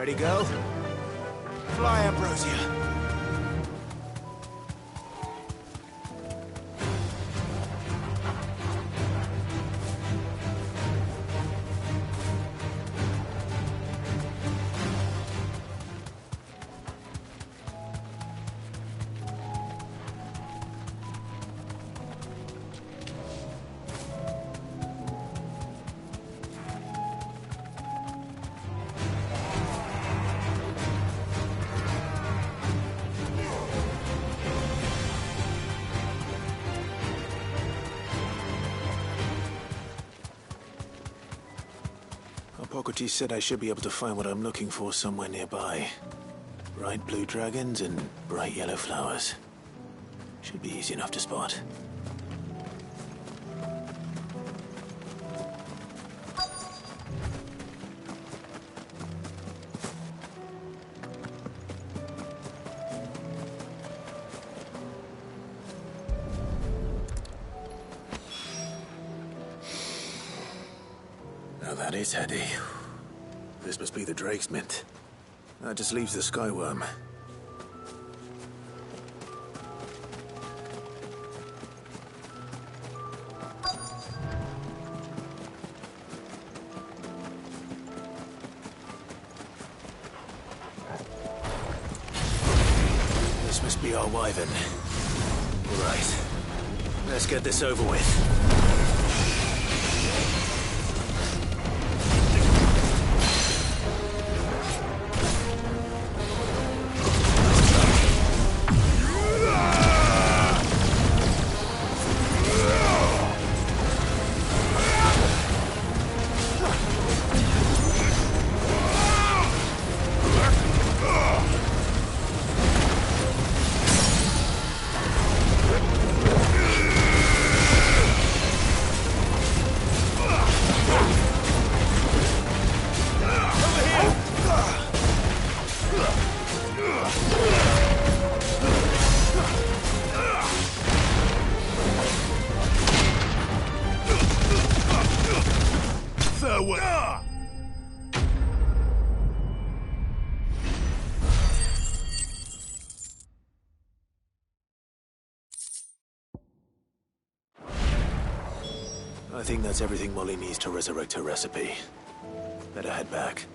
Ready, go? Fly, Ambrosia. Hippocrates said I should be able to find what I'm looking for somewhere nearby. Bright blue dragons and bright yellow flowers. Should be easy enough to spot. Now that is heady. This must be the Drake's Mint. That just leaves the Skyworm. This must be our Wyvern. Right. Let's get this over with. I think that's everything Molly needs to resurrect her recipe. Better head back.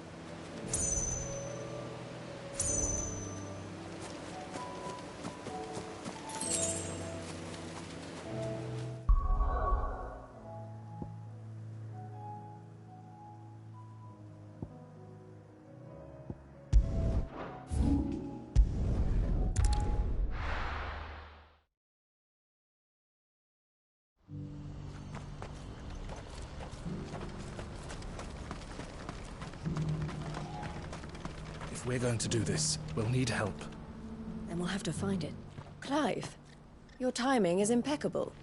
If we're going to do this, we'll need help. Then we'll have to find it. Clive, your timing is impeccable.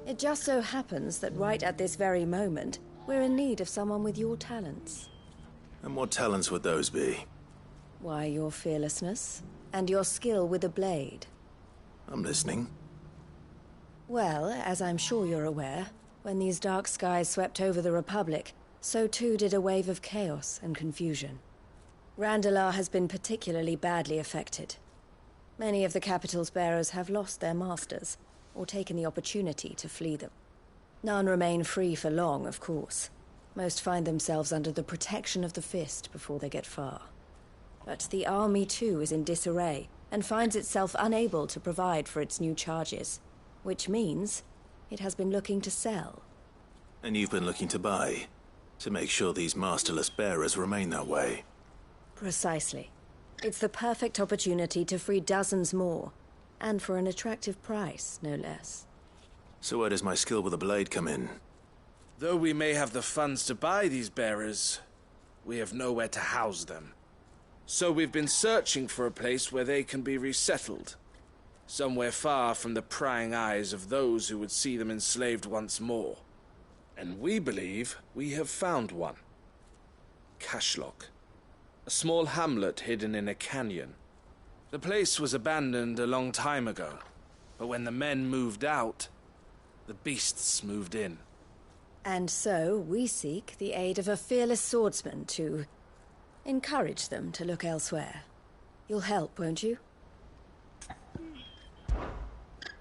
It just so happens that right at this very moment, we're in need of someone with your talents. And what talents would those be? Why, your fearlessness, and your skill with the blade. I'm listening. Well, as I'm sure you're aware, when these dark skies swept over the Republic, so too did a wave of chaos and confusion. Randalar has been particularly badly affected. Many of the capital's bearers have lost their masters, or taken the opportunity to flee them. None remain free for long, of course. Most find themselves under the protection of the Fist before they get far. But the army too is in disarray, and finds itself unable to provide for its new charges. Which means it has been looking to sell. And you've been looking to buy, to make sure these masterless bearers remain that way. Precisely. It's the perfect opportunity to free dozens more, and for an attractive price, no less. So where does my skill with a blade come in? Though we may have the funds to buy these bearers, we have nowhere to house them. So we've been searching for a place where they can be resettled. Somewhere far from the prying eyes of those who would see them enslaved once more. And we believe we have found one. Cashlock. A small hamlet hidden in a canyon. The place was abandoned a long time ago, but when the men moved out, the beasts moved in. And so we seek the aid of a fearless swordsman to Encourage them to look elsewhere. You'll help, won't you?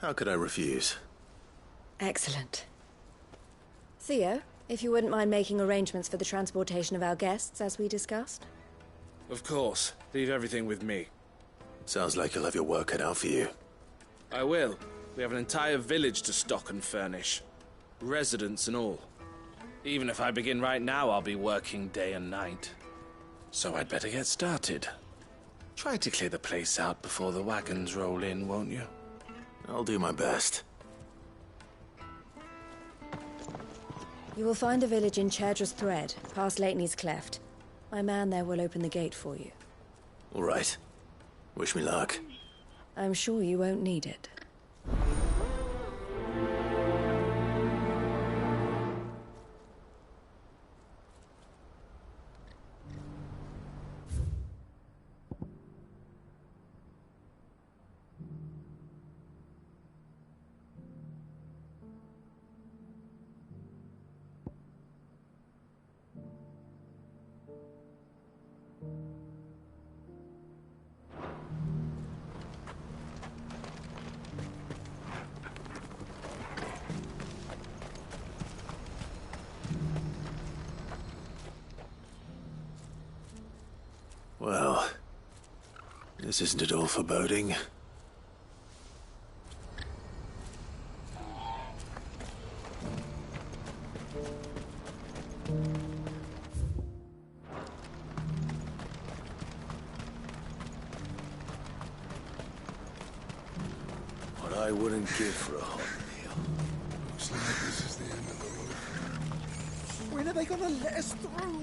How could I refuse? Excellent. Theo, if you wouldn't mind making arrangements for the transportation of our guests, as we discussed. Of course. Leave everything with me. Sounds like you'll have your work cut out for you. I will. We have an entire village to stock and furnish. Residents and all. Even if I begin right now, I'll be working day and night. So I'd better get started. Try to clear the place out before the wagons roll in, won't you? I'll do my best. You will find a village in Chairdress Thread, past Lateney's Cleft. My man there will open the gate for you. All right. Wish me luck. I'm sure you won't need it. Well, this isn't at all foreboding. What I wouldn't give for a hot meal. Looks like this is the end of the road. When are they gonna let us through?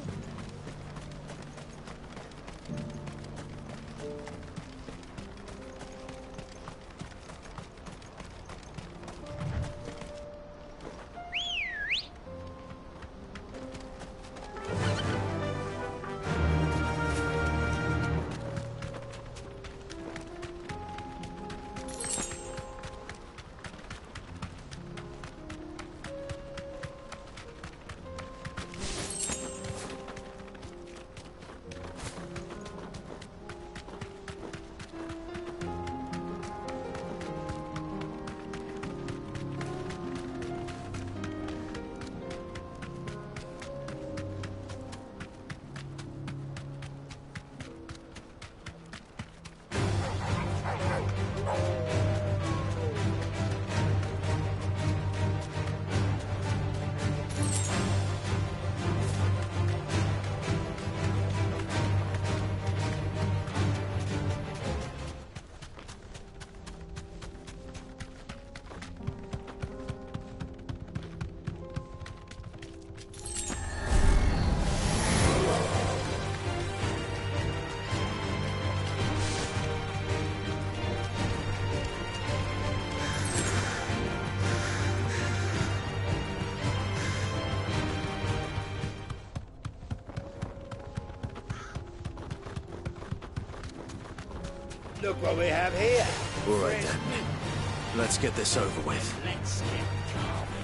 Look what we have here. All right then. Let's get this over with. Let's get carving.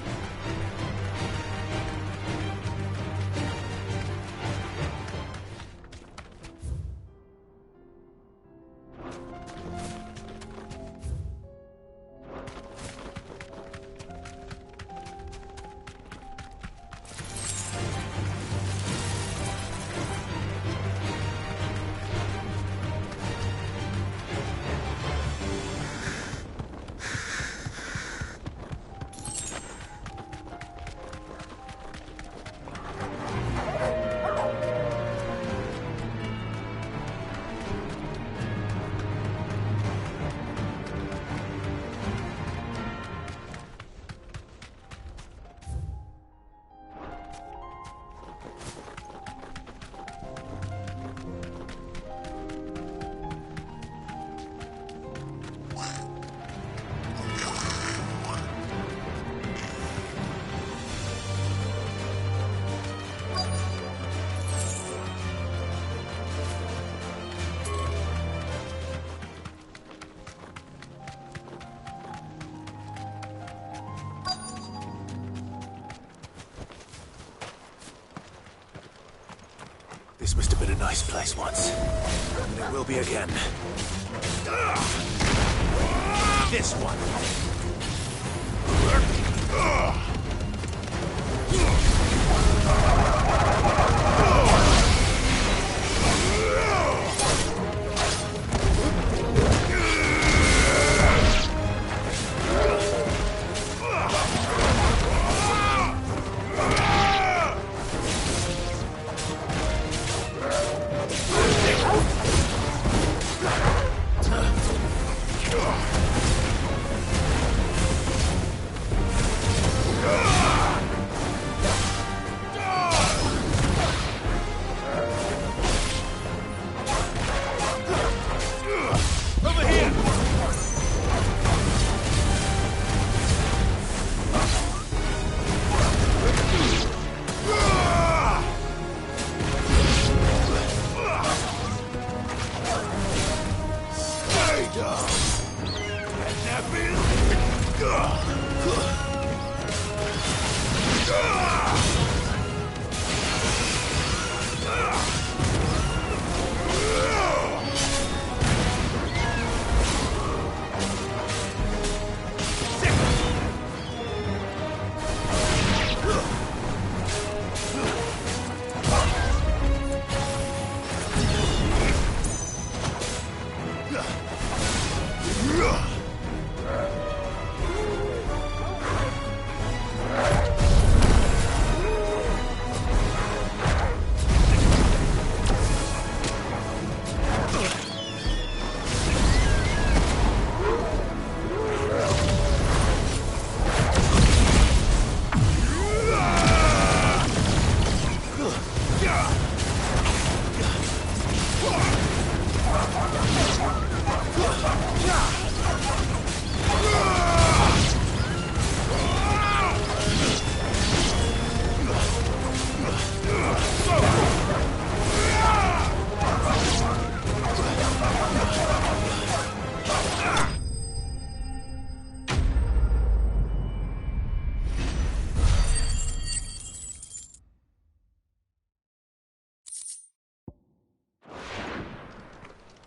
This must have been a nice place once. And it will be again. This one.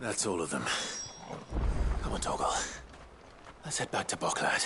That's all of them. Come on, Torgal. Let's head back to Boklad.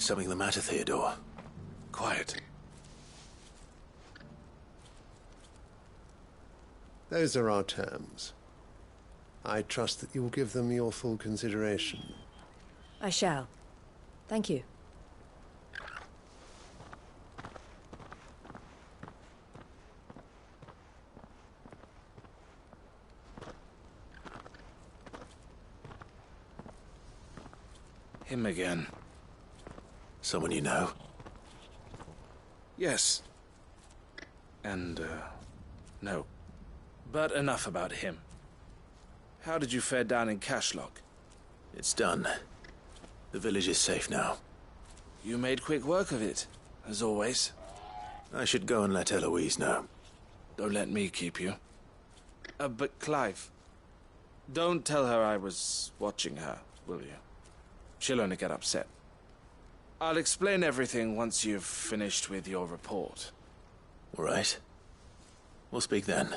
Something the matter, Theodore? Quiet. Those are our terms. I trust that you will give them your full consideration. I shall. Thank you. Him again. Someone you know? Yes. And, no. But enough about him. How did you fare down in Cashlock? It's done. The village is safe now. You made quick work of it, as always. I should go and let Eloise know. Don't let me keep you. But Clive, don't tell her I was watching her, will you? She'll only get upset. I'll explain everything once you've finished with your report. All right. We'll speak then.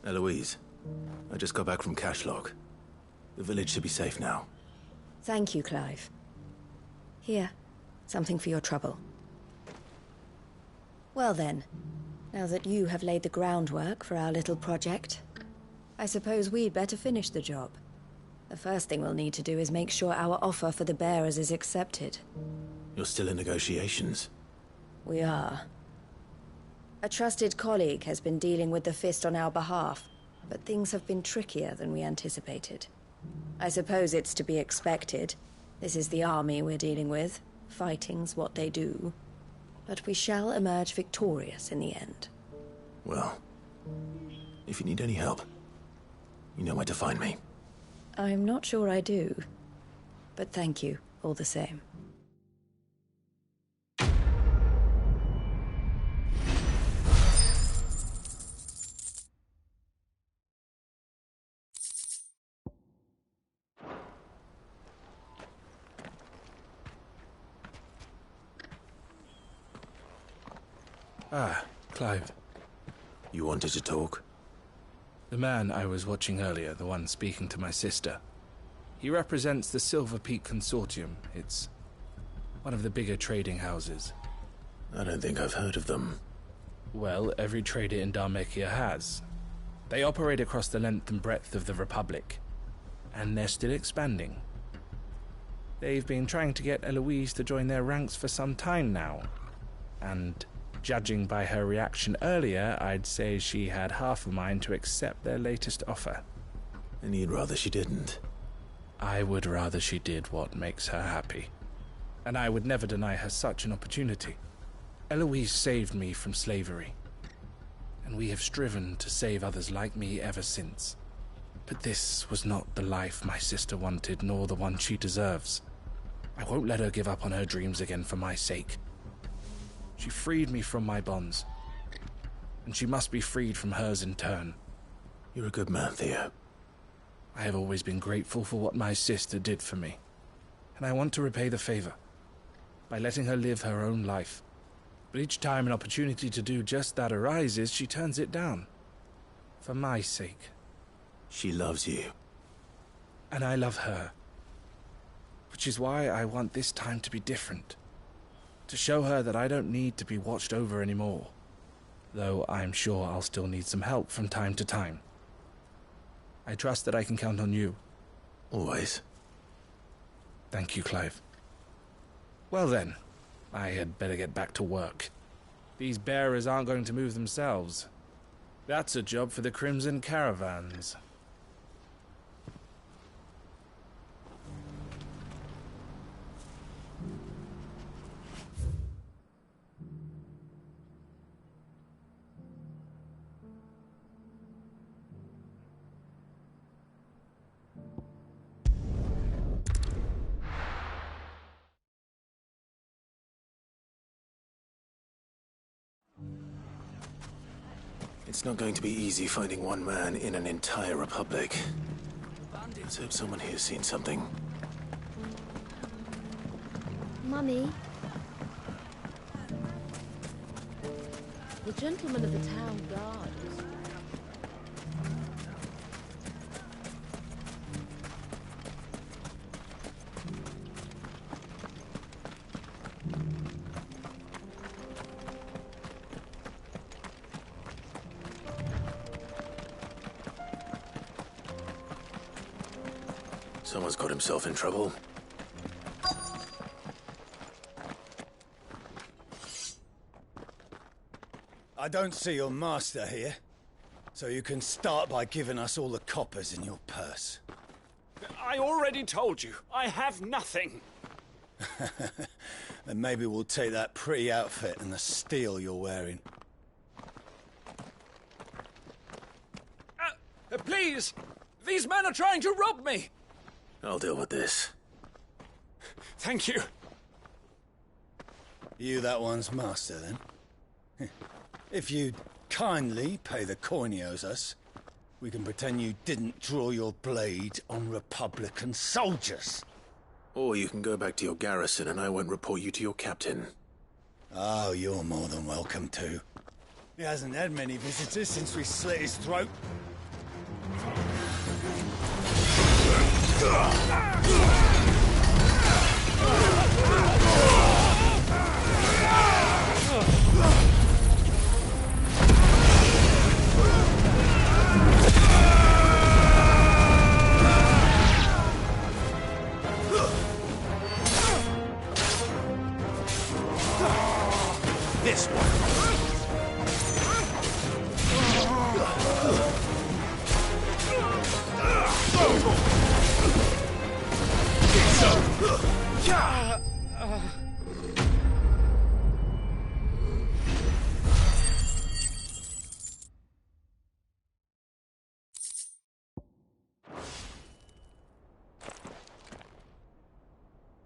Eloise, I just got back from Cashlock. The village should be safe now. Thank you, Clive. Here, something for your trouble. Well then, now that you have laid the groundwork for our little project, I suppose we'd better finish the job. The first thing we'll need to do is make sure our offer for the bearers is accepted. You're still in negotiations? We are. A trusted colleague has been dealing with the Fist on our behalf, but things have been trickier than we anticipated. I suppose it's to be expected. This is the army we're dealing with. Fighting's what they do. But we shall emerge victorious in the end. Well, if you need any help, you know where to find me. I'm not sure I do. But thank you, all the same. Ah, Clive. You wanted to talk? The man I was watching earlier, the one speaking to my sister. He represents the Silver Peak Consortium. It's one of the bigger trading houses. I don't think I've heard of them. Well, every trader in Dhalmekia has. They operate across the length and breadth of the Republic. And they're still expanding. They've been trying to get Eloise to join their ranks for some time now. And judging by her reaction earlier, I'd say she had half a mind to accept their latest offer. And you'd rather she didn't? I would rather she did what makes her happy. And I would never deny her such an opportunity. Eloise saved me from slavery. And we have striven to save others like me ever since. But this was not the life my sister wanted, nor the one she deserves. I won't let her give up on her dreams again for my sake. She freed me from my bonds, and she must be freed from hers in turn. You're a good man, Theo. I have always been grateful for what my sister did for me, and I want to repay the favor by letting her live her own life. But each time an opportunity to do just that arises, she turns it down. For my sake. She loves you. And I love her. Which is why I want this time to be different. To show her that I don't need to be watched over anymore. Though I'm sure I'll still need some help from time to time. I trust that I can count on you. Always. Thank you, Clive. Well then, I had better get back to work. These bearers aren't going to move themselves. That's a job for the Crimson Caravans. It's not going to be easy finding one man in an entire republic. Bandit! Let's hope someone here's seen something. Mummy? The gentleman of the town guard. Someone's got himself in trouble. I don't see your master here, so you can start by giving us all the coppers in your purse. I already told you, I have nothing. Then maybe we'll take that pretty outfit and the steel you're wearing. Please! These men are trying to rob me! I'll deal with this. Thank you. You that one's master, then? If you'd kindly pay the coin he owes us, we can pretend you didn't draw your blade on Republican soldiers. Or you can go back to your garrison and I won't report you to your captain. Oh, you're more than welcome to. He hasn't had many visitors since we slit his throat. This one.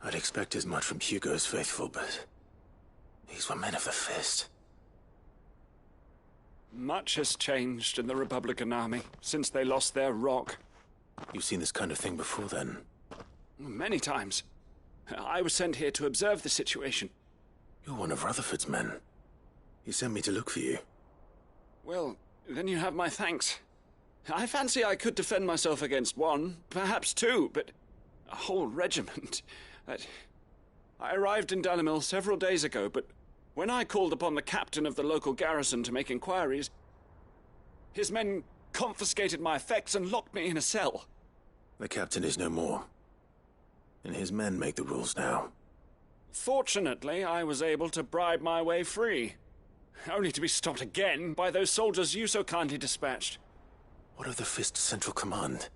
I'd expect as much from Hugo's faithful, but these were men of the fist. Much has changed in the Republican army since they lost their rock. You've seen this kind of thing before, then? Many times. I was sent here to observe the situation. You're one of Rutherford's men. He sent me to look for you. Well, then you have my thanks. I fancy I could defend myself against one, perhaps two, but a whole regiment. I arrived in Dalimil several days ago, but when I called upon the captain of the local garrison to make inquiries, his men confiscated my effects and locked me in a cell. The captain is no more, and his men make the rules now. Fortunately, I was able to bribe my way free, only to be stopped again by those soldiers you so kindly dispatched. What of the Fist Central Command?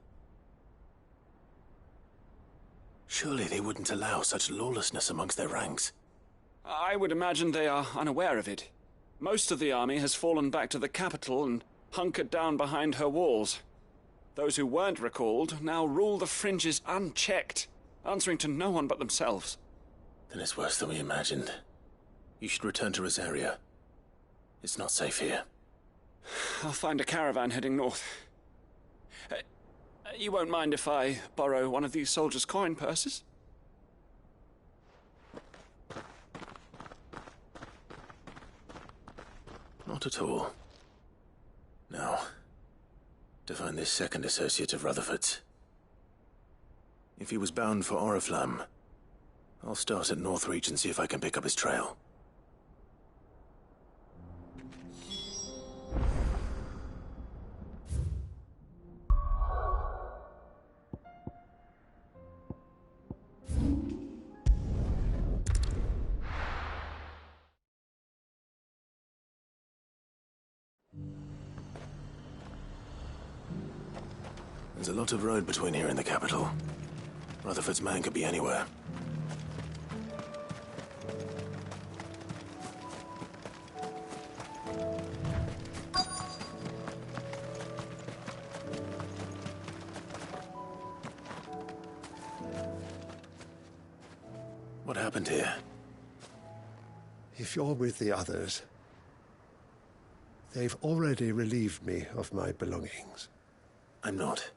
Surely they wouldn't allow such lawlessness amongst their ranks. I would imagine they are unaware of it. Most of the army has fallen back to the capital and hunkered down behind her walls. Those who weren't recalled now rule the fringes unchecked, answering to no one but themselves. Then it's worse than we imagined. You should return to Rosaria. It's not safe here. I'll find a caravan heading north. You won't mind if I borrow one of these soldiers' coin purses? Not at all. Now, to find this second associate of Rutherford's. If he was bound for Oriflamme, I'll start at Northreach and see if I can pick up his trail. There's a lot of road between here and the capital. Rutherford's man could be anywhere. What happened here? If you're with the others, they've already relieved me of my belongings. I'm not.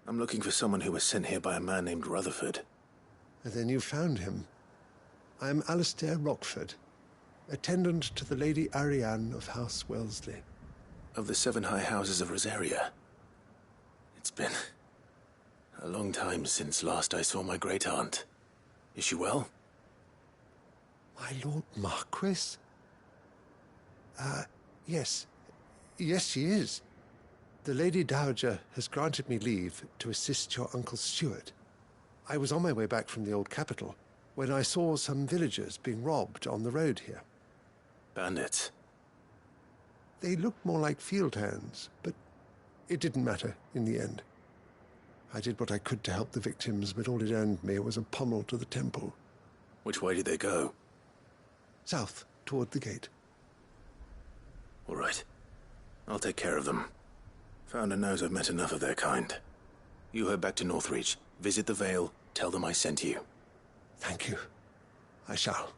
I'm looking for someone who was sent here by a man named Rutherford. And then you found him. I am Alistair Rockford, attendant to the Lady Ariane of House Wellesley. Of the 7 high houses of Rosaria. It's been a long time since last I saw my great-aunt. Is she well? My Lord Marquis? Yes. Yes, she is. The Lady Dowager has granted me leave to assist your Uncle Stuart. I was on my way back from the old capital when I saw some villagers being robbed on the road here. Bandits? They looked more like field hands, but it didn't matter in the end. I did what I could to help the victims, but all it earned me was a pommel to the temple. Which way did they go? South, toward the gate. All right. I'll take care of them. Founder knows I've met enough of their kind. You head back to Northreach, visit the Vale, tell them I sent you. Thank you. I shall.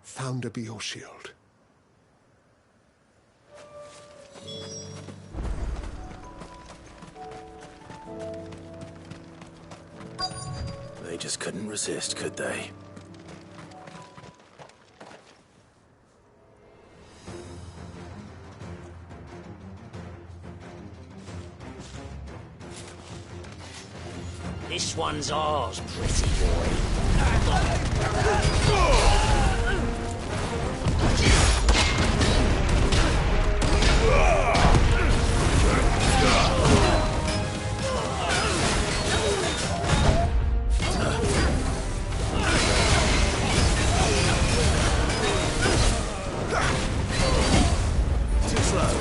Founder be your shield. They just couldn't resist, could they? This one's ours, pretty boy. Too slow.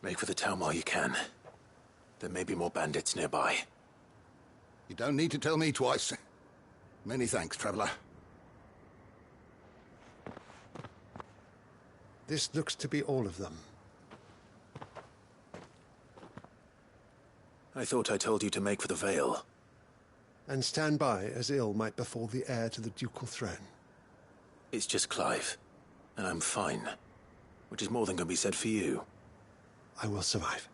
Make for the town while you can. There may be more bandits nearby. You don't need to tell me twice. Many thanks, traveler. This looks to be all of them. I thought I told you to make for the Vale. And stand by as ill might befall the heir to the ducal throne. It's just Clive, and I'm fine. Which is more than can be said for you. I will survive.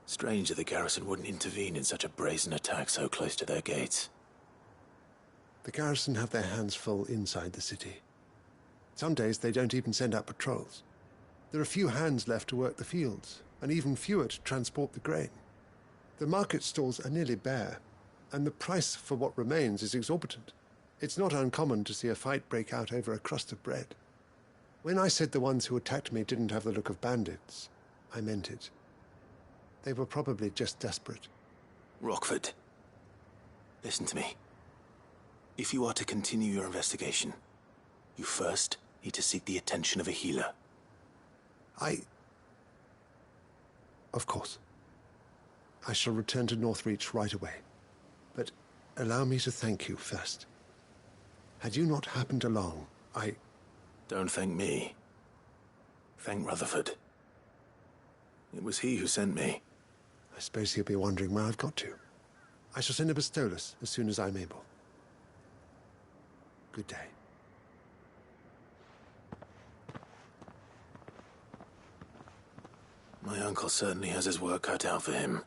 Strange that the garrison wouldn't intervene in such a brazen attack so close to their gates. The garrison have their hands full inside the city. Some days they don't even send out patrols. There are few hands left to work the fields, and even fewer to transport the grain. The market stalls are nearly bare, and the price for what remains is exorbitant. It's not uncommon to see a fight break out over a crust of bread. When I said the ones who attacked me didn't have the look of bandits, I meant it. They were probably just desperate. Rockford, listen to me. If you are to continue your investigation, you first need to seek the attention of a healer. Of course. I shall return to Northreach right away. But allow me to thank you first. Had you not happened along, Don't thank me. Thank Rutherford. It was he who sent me. I suppose he'll be wondering where I've got to. I shall send a Bastolus as soon as I'm able. Good day. My uncle certainly has his work cut out for him.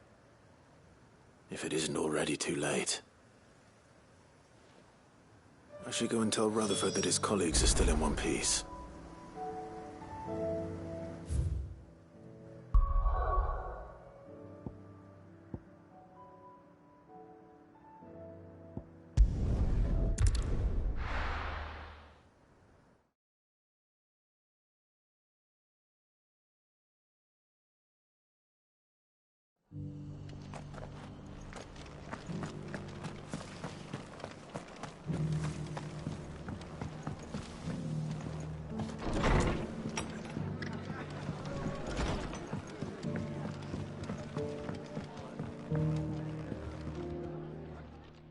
if it isn't already too late. I should go and tell Rutherford that his colleagues are still in one piece.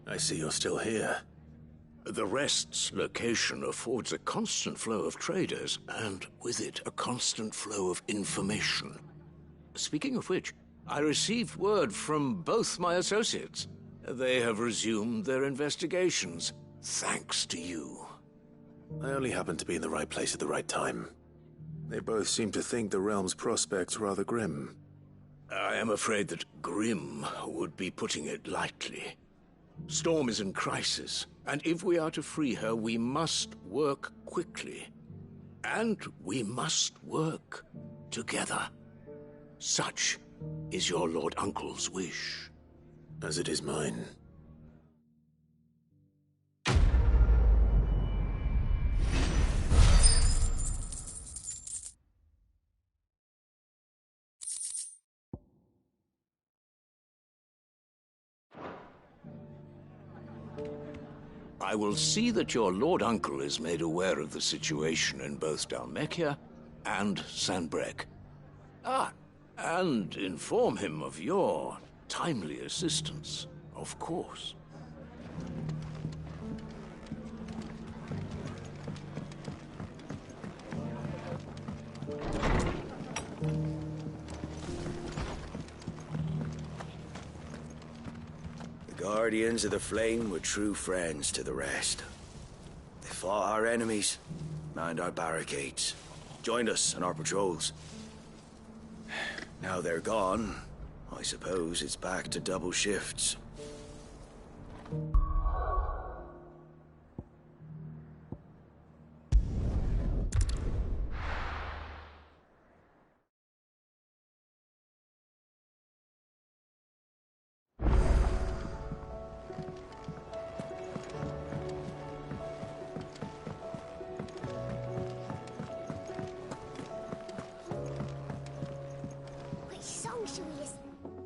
I see you're still here. The Rest's location affords a constant flow of traders, and with it, a constant flow of information. Speaking of which, I received word from both my associates. They have resumed their investigations, thanks to you. I only happened to be in the right place at the right time. They both seem to think the realm's prospects rather grim. I am afraid that grim would be putting it lightly. Storm is in crisis, and if we are to free her, we must work quickly. And we must work together. Such is your Lord Uncle's wish. As it is mine. I will see that your Lord Uncle is made aware of the situation in both Dhalmekia and Sanbreque. And inform him of your timely assistance, of course. The Guardians of the Flame were true friends to the Rest. They fought our enemies, manned our barricades, joined us on our patrols. Now they're gone, I suppose it's back to double shifts.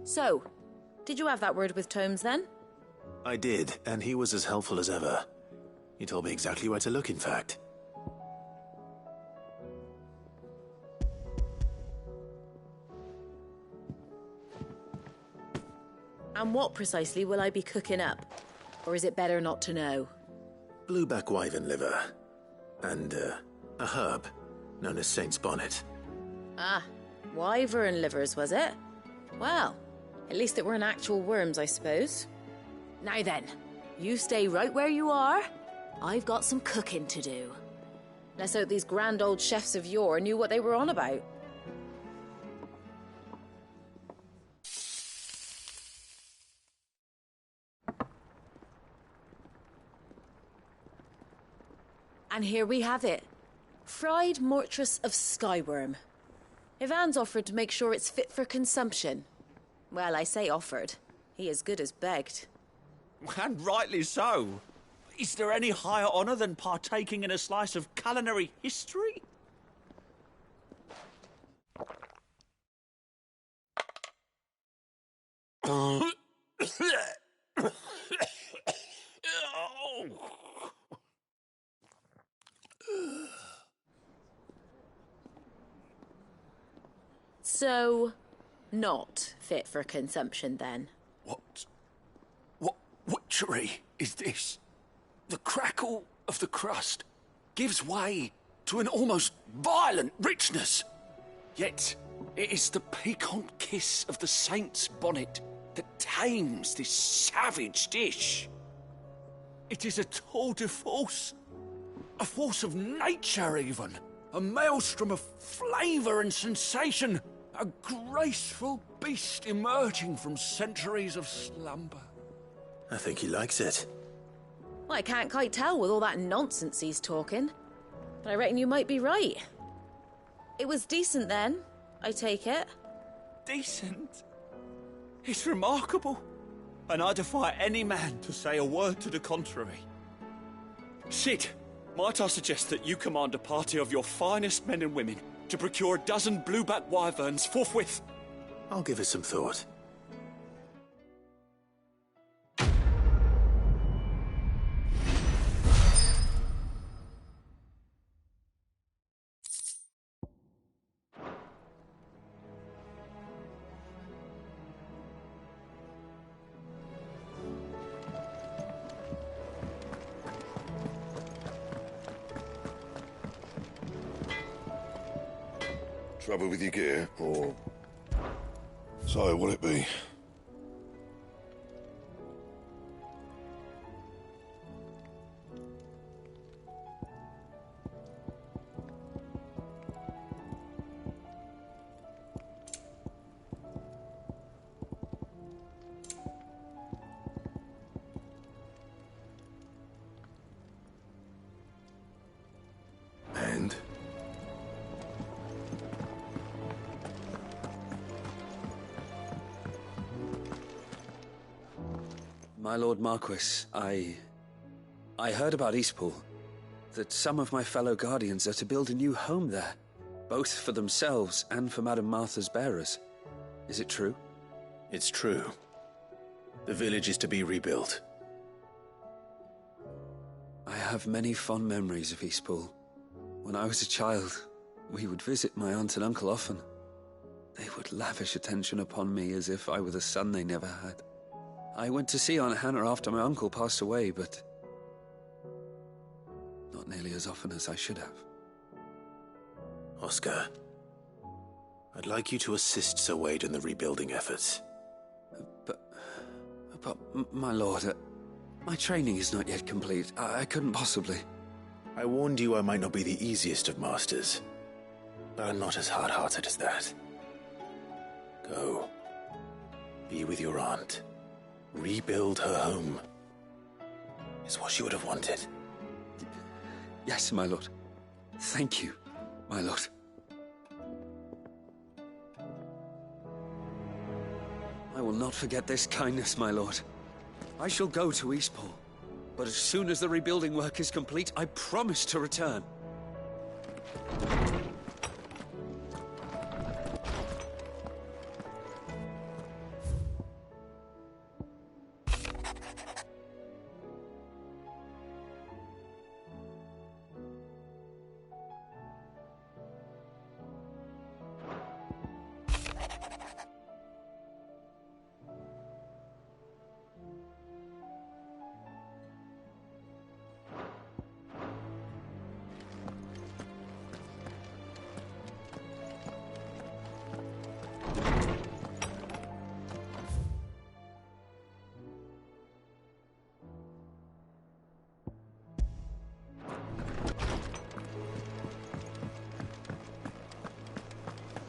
So, did you have that word with Tomes then? I did, and he was as helpful as ever. He told me exactly where to look, in fact. And what precisely will I be cooking up? Or is it better not to know? Blueback wyvern liver. And, a herb known as Saint's Bonnet. Ah, wyvern livers, was it? Well, at least it weren't actual worms, I suppose. Now then, you stay right where you are. I've got some cooking to do. Let's hope these grand old chefs of yore knew what they were on about. And here we have it. Fried mortress of skyworm. Ivan's offered to make sure it's fit for consumption. Well, I say offered. He as good as begged. And rightly so. Is there any higher honour than partaking in a slice of culinary history? So, not fit for consumption then? What witchery is this? The crackle of the crust gives way to an almost violent richness. Yet, it is the piquant kiss of the Saint's Bonnet that tames this savage dish. It is a tour de force. A force of nature, even. A maelstrom of flavour and sensation. A graceful beast emerging from centuries of slumber. I think he likes it. Well, I can't quite tell with all that nonsense he's talking. But I reckon you might be right. It was decent then, I take it. Decent? It's remarkable. And I defy any man to say a word to the contrary. Sid, might I suggest that you command a party of your finest men and women to procure a dozen blueback wyverns forthwith? I'll give it some thought. Trouble with your gear, or... So, what'll it be? And? My Lord Marquis, I heard about Eastpool. That some of my fellow Guardians are to build a new home there, both for themselves and for Madame Martha's bearers. Is it true? It's true. The village is to be rebuilt. I have many fond memories of Eastpool. When I was a child, we would visit my aunt and uncle often. They would lavish attention upon me as if I were the son they never had. I went to see Aunt Hannah after my uncle passed away, but not nearly as often as I should have. Oscar, I'd like you to assist Sir Wade in the rebuilding efforts. But my lord, my training is not yet complete. I couldn't possibly. I warned you I might not be the easiest of masters, but I'm not as hard-hearted as that. Go. Be with your aunt. Rebuild her home. Is what she would have wanted. Yes, my lord. Thank you, my lord. I will not forget this kindness, my lord. I shall go to Eastpool, but as soon as the rebuilding work is complete, I promise to return.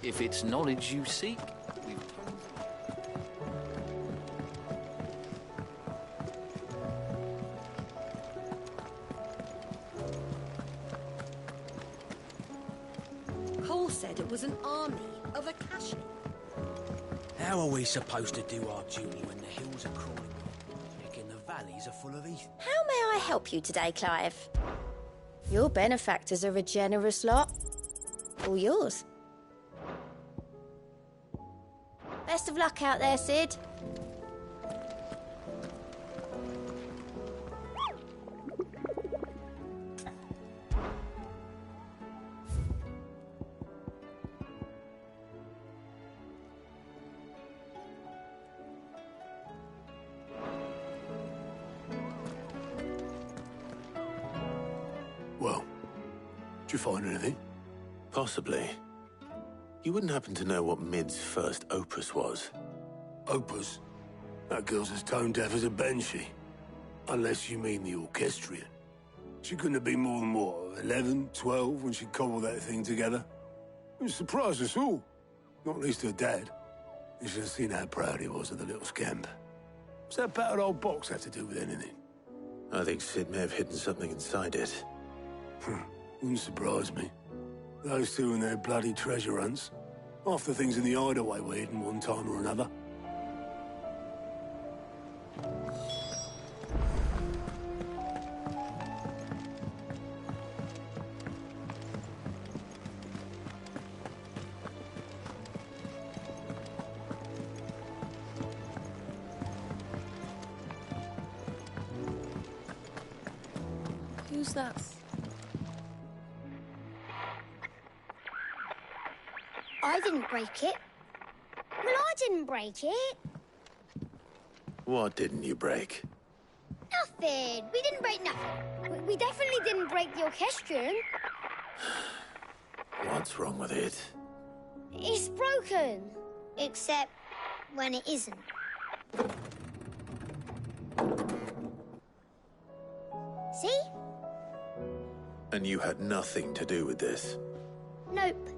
If it's knowledge you seek, we've... Cole said it was an army of Akashi. How are we supposed to do our duty when the hills are crawling? Reckon the valleys are full of heath. How may I help you today, Clive? Your benefactors are a generous lot. All yours. Best of luck out there, Sid. Well, did you find anything? Possibly. You wouldn't happen to know what Mid's first opus was? Opus? That girl's as tone-deaf as a banshee. Unless you mean the orchestrion. She couldn't have been more than, what, 11, 12 when she cobbled that thing together? It surprised us all. Not least her dad. You should have seen how proud he was of the little scamp. What's that battered old box have to do with anything? I think Sid may have hidden something inside it. Wouldn't surprise me. Those two and their bloody treasure hunts. Half the things in the hideaway were hidden one time or another. Who's that? I didn't break it. Well, I didn't break it. What didn't you break? Nothing. We didn't break nothing. We definitely didn't break the orchestrion. What's wrong with it? It's broken. Except when it isn't. See? And you had nothing to do with this? Nope,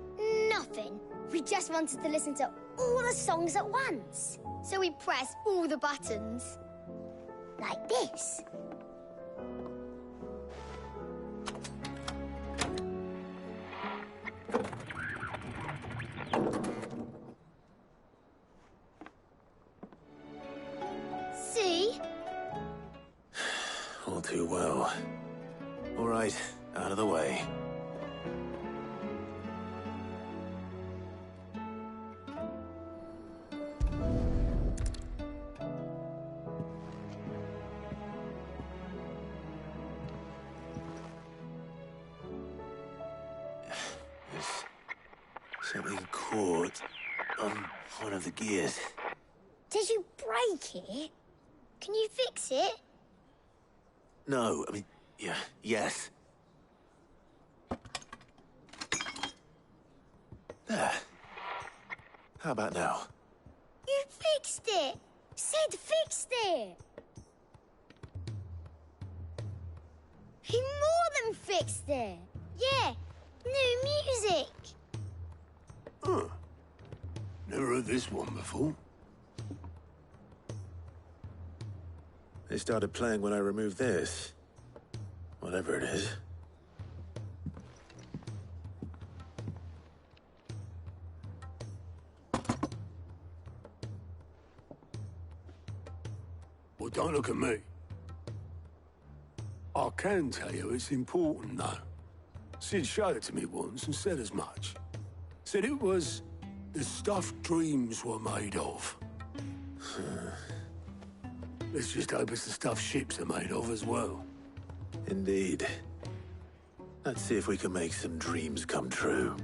nothing. We just wanted to listen to all the songs at once. So we pressed all the buttons. Like this. See? All too well. All right, out of the way. Something caught on one of the gears. Did you break it? Can you fix it? No, I mean, yeah, yes. There. How about now? You fixed it! Sid fixed it! He more than fixed it! Yeah, new music! Huh. Never heard this one before. They started playing when I removed this. Whatever it is. Well, don't look at me. I can tell you it's important, though. Sid showed it to me once and said as much. Said it was the stuff dreams were made of. Let's just hope it's the stuff ships are made of as well. Indeed. Let's see if we can make some dreams come true.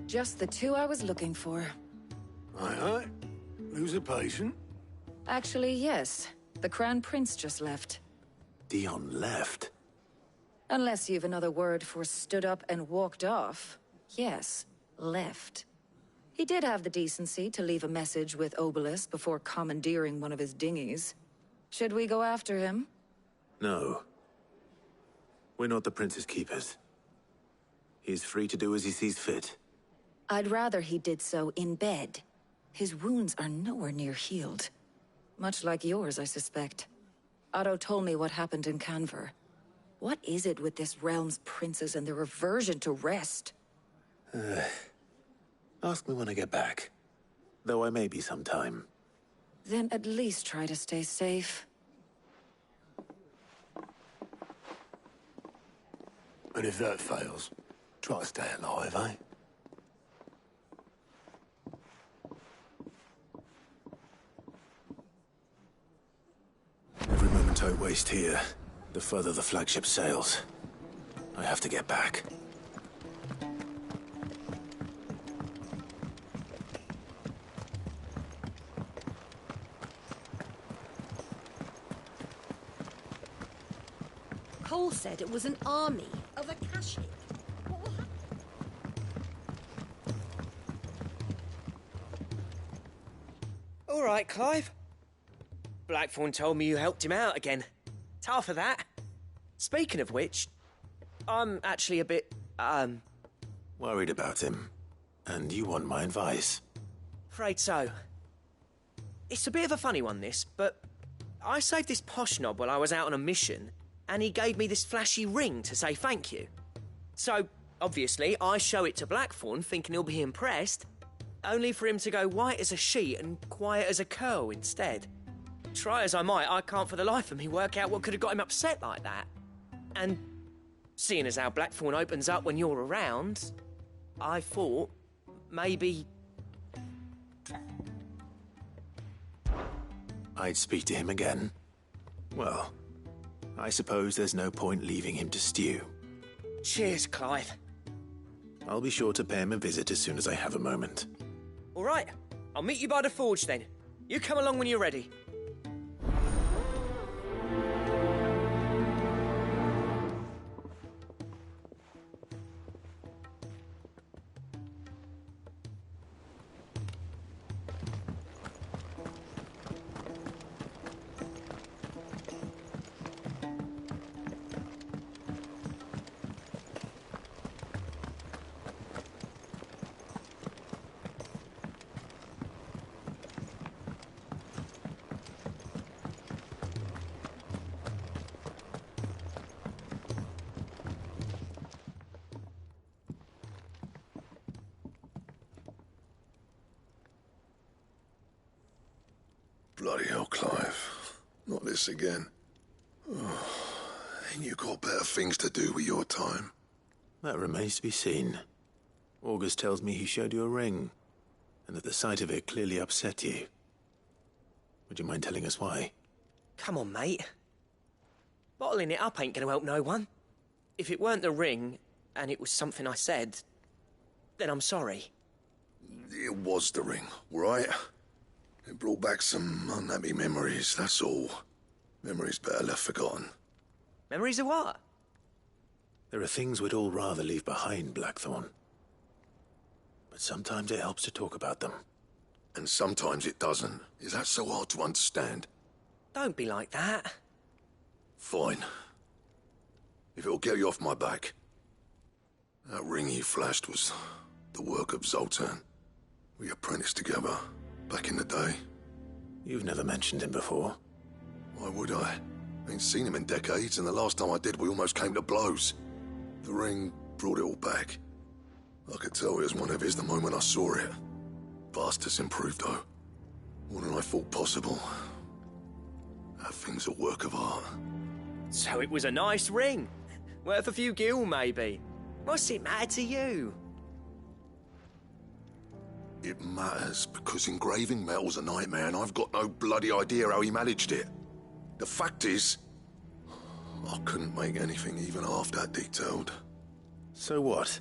Just the two I was looking for. Aye, aye. Lose a patient? Actually, yes. The Crown Prince just left. Dion left? Unless you've another word for stood up and walked off. Yes, left. He did have the decency to leave a message with Obelisk before commandeering one of his dinghies. Should we go after him? No. We're not the Prince's keepers. He's free to do as he sees fit. I'd rather he did so in bed. His wounds are nowhere near healed. Much like yours, I suspect. Otto told me what happened in Canver. What is it with this realm's princes and their aversion to rest? Ask me when I get back. Though I may be sometime. Then at least try to stay safe. And if that fails, try to stay alive, eh? Every moment I waste here, the further the flagship sails. I have to get back. Cole said it was an army of Akashic. What will happen? All right, Clive. Blackthorn told me you helped him out again. Tough of that. Speaking of which, I'm actually a bit, Worried about him. And you want my advice? afraid so. It's a bit of a funny one, this, but I saved this posh knob while I was out on a mission, and he gave me this flashy ring to say thank you. So, obviously, I show it to Blackthorn, thinking he'll be impressed, only for him to go white as a sheet and quiet as a curl instead. Try as I might, I can't for the life of me work out what could have got him upset like that. And seeing as how Blackthorn opens up when you're around, I thought maybe... I'd speak to him again. Well, I suppose there's no point leaving him to stew. Cheers, Clive. I'll be sure to pay him a visit as soon as I have a moment. All right, I'll meet you by the forge then. You come along when you're ready. Bloody hell, Clive. Not this again. Oh, ain't you got better things to do with your time? That remains to be seen. August tells me he showed you a ring, and that the sight of it clearly upset you. Would you mind telling us why? Come on, mate. Bottling it up ain't gonna help no one. If it weren't the ring, and it was something I said, then I'm sorry. It was the ring, right? It brought back some unhappy memories, that's all. Memories better left forgotten. Memories of what? There are things we'd all rather leave behind, Blackthorn. But sometimes it helps to talk about them. And sometimes it doesn't. Is that so hard to understand? Don't be like that. Fine. If it'll get you off my back. That ring you flashed was the work of Zoltan. We apprenticed together. Back in the day. You've never mentioned him before. Why would I? Ain't seen him in decades, and the last time I did, we almost came to blows. The ring brought it all back. I could tell it was one of his the moment I saw it. Vast has improved, though. More than I thought possible. That thing's a work of art. So it was a nice ring. Worth a few gil, maybe. What's it matter to you? It matters because engraving metal's a nightmare and I've got no bloody idea how he managed it. The fact is, I couldn't make anything even half that detailed. So what?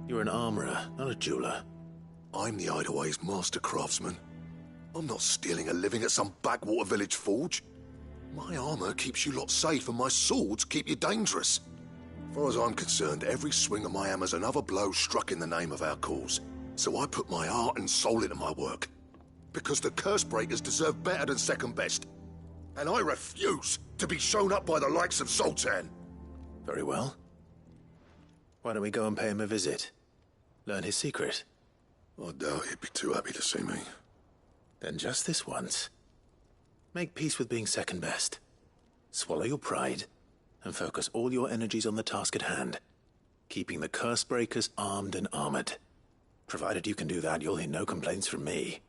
You're an armorer, not a jeweler. I'm the Hideaway's master craftsman. I'm not stealing a living at some backwater village forge. My armor keeps you lot safe and my swords keep you dangerous. As far as I'm concerned, every swing of my hammer's another blow struck in the name of our cause. So I put my heart and soul into my work. Because the Cursebreakers deserve better than second best. And I refuse to be shown up by the likes of Zoltan. Very well. Why don't we go and pay him a visit? Learn his secret. I doubt he'd be too happy to see me. Then just this once. Make peace with being second best. Swallow your pride, and focus all your energies on the task at hand. Keeping the Cursebreakers armed and armored. Provided you can do that, you'll hear no complaints from me.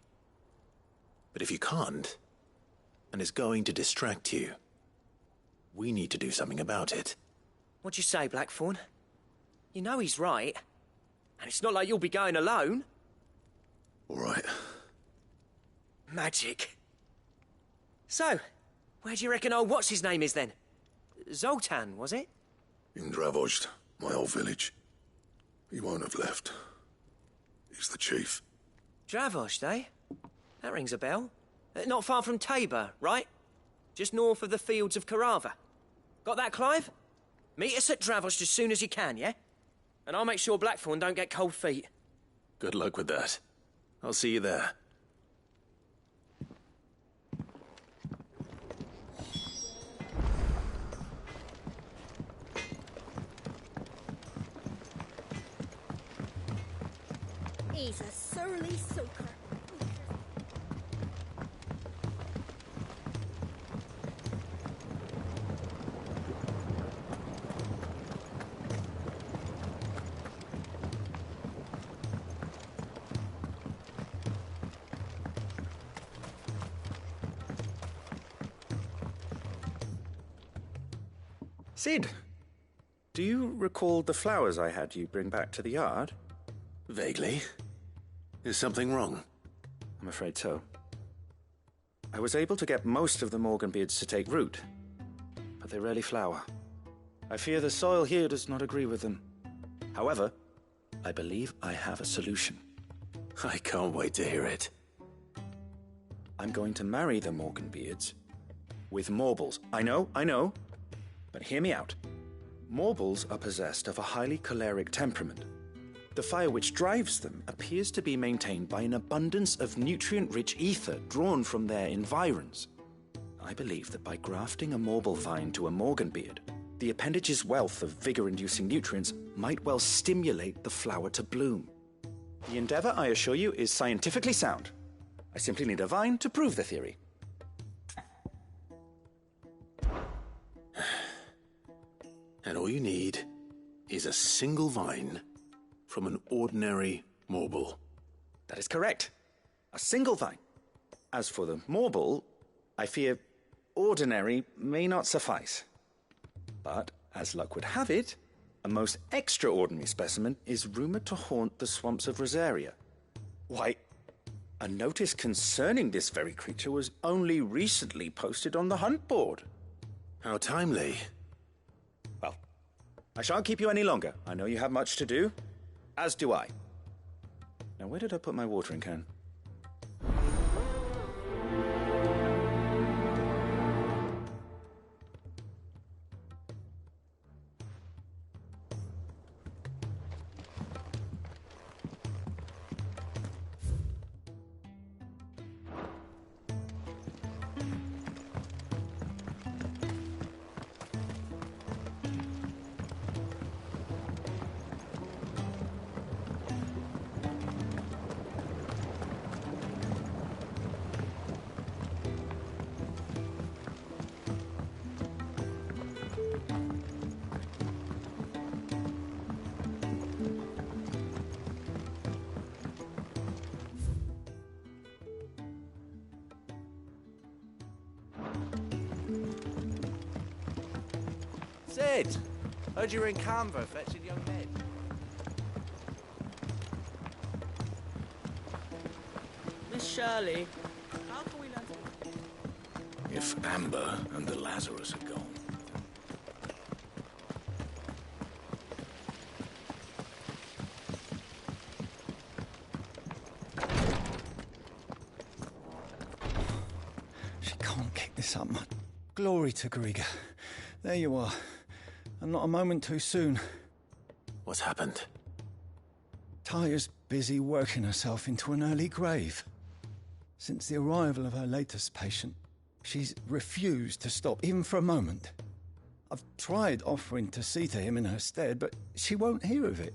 But if you can't, and it's going to distract you, we need to do something about it. What'd you say, Blackthorn? You know he's right. And it's not like you'll be going alone. All right. Magic. So, where do you reckon old what's-his-name is then? Zoltan, was it? In Dravozd, my old village. He won't have left. He's the chief. Dravozd, eh? That rings a bell. Not far from Tabor, right? Just north of the fields of Karava. Got that, Clive? Meet us at Dravost as soon as you can, yeah? And I'll make sure Blackthorn don't get cold feet. Good luck with that. I'll see you there. He's a surly soaker. Cid, do you recall the flowers I had you bring back to the yard? Vaguely. Is something wrong? I'm afraid so. I was able to get most of the Morganbeards to take root, but they rarely flower. I fear the soil here does not agree with them. However, I believe I have a solution. I can't wait to hear it. I'm going to marry the Morganbeards with Morbles. I know, but hear me out. Morbles are possessed of a highly choleric temperament. The fire which drives them appears to be maintained by an abundance of nutrient-rich ether drawn from their environs. I believe that by grafting a Morble vine to a Morganbeard, the appendage's wealth of vigor-inducing nutrients might well stimulate the flower to bloom. The endeavor, I assure you, is scientifically sound. I simply need a vine to prove the theory. And all you need is a single vine from an ordinary Morble. That is correct. A single vine. As for the Morble, I fear ordinary may not suffice. But, as luck would have it, a most extraordinary specimen is rumored to haunt the swamps of Rosaria. Why, a notice concerning this very creature was only recently posted on the hunt board. How timely. Well, I shan't keep you any longer. I know you have much to do, as do I. Now, where did I put my watering can? Cid! Heard you were in Canva fetching young men. Miss Shirley, how can we learn to... If Amber and the Lazarus are gone. She can't kick this up much. Glory to Griga. There you are. And not a moment too soon. What's happened? Taya's busy working herself into an early grave. Since the arrival of her latest patient, she's refused to stop, even for a moment. I've tried offering to see to him in her stead, but she won't hear of it.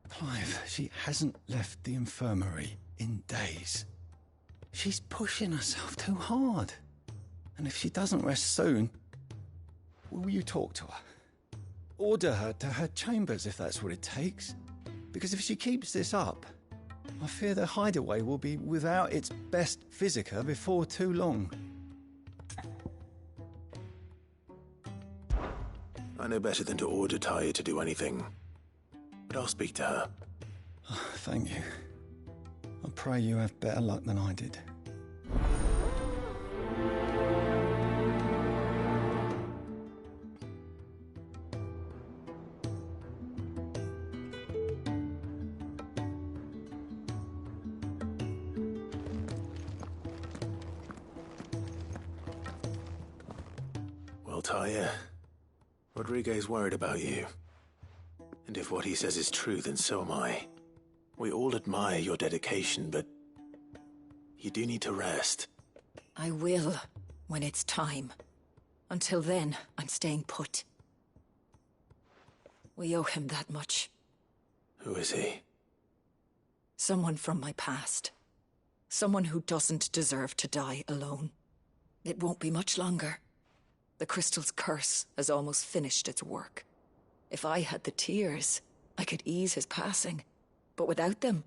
Clive, she hasn't left the infirmary in days. She's pushing herself too hard. And if she doesn't rest soon, will you talk to her? Order her to her chambers if that's what it takes. Because if she keeps this up, I fear the hideaway will be without its best physica before too long. I know better than to order Taya to do anything. But I'll speak to her. Oh, thank you. I pray you have better luck than I did. Well, Taya, Rodriguez worried about you. And if what he says is true, then so am I. We all admire your dedication, but you do need to rest. I will, when it's time. Until then, I'm staying put. We owe him that much. Who is he? Someone from my past. Someone who doesn't deserve to die alone. It won't be much longer. The crystal's curse has almost finished its work. If I had the tears, I could ease his passing. But without them,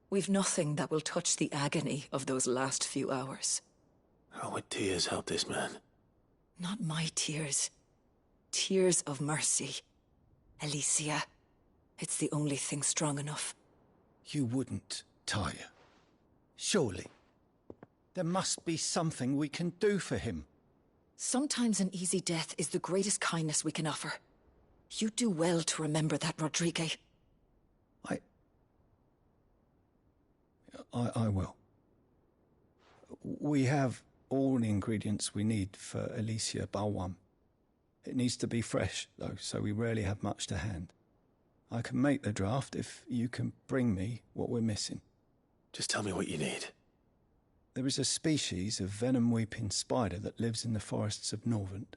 we've nothing that will touch the agony of those last few hours. How would tears help this man? Not my tears. Tears of mercy. Alicia, it's the only thing strong enough. You wouldn't, Tyr. Surely. There must be something we can do for him. Sometimes an easy death is the greatest kindness we can offer. You do well to remember that, Rodriguez. I will. We have all the ingredients we need for Alicia Balwam. It needs to be fresh, though, so we rarely have much to hand. I can make the draft if you can bring me what we're missing. Just tell me what you need. There is a species of venom-weeping spider that lives in the forests of Norvent,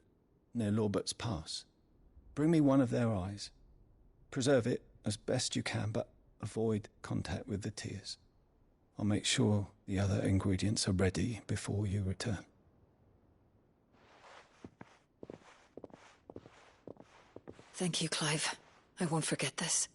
near Lorbert's Pass. Bring me one of their eyes. Preserve it as best you can, but avoid contact with the tears. I'll make sure the other ingredients are ready before you return. Thank you, Clive. I won't forget this.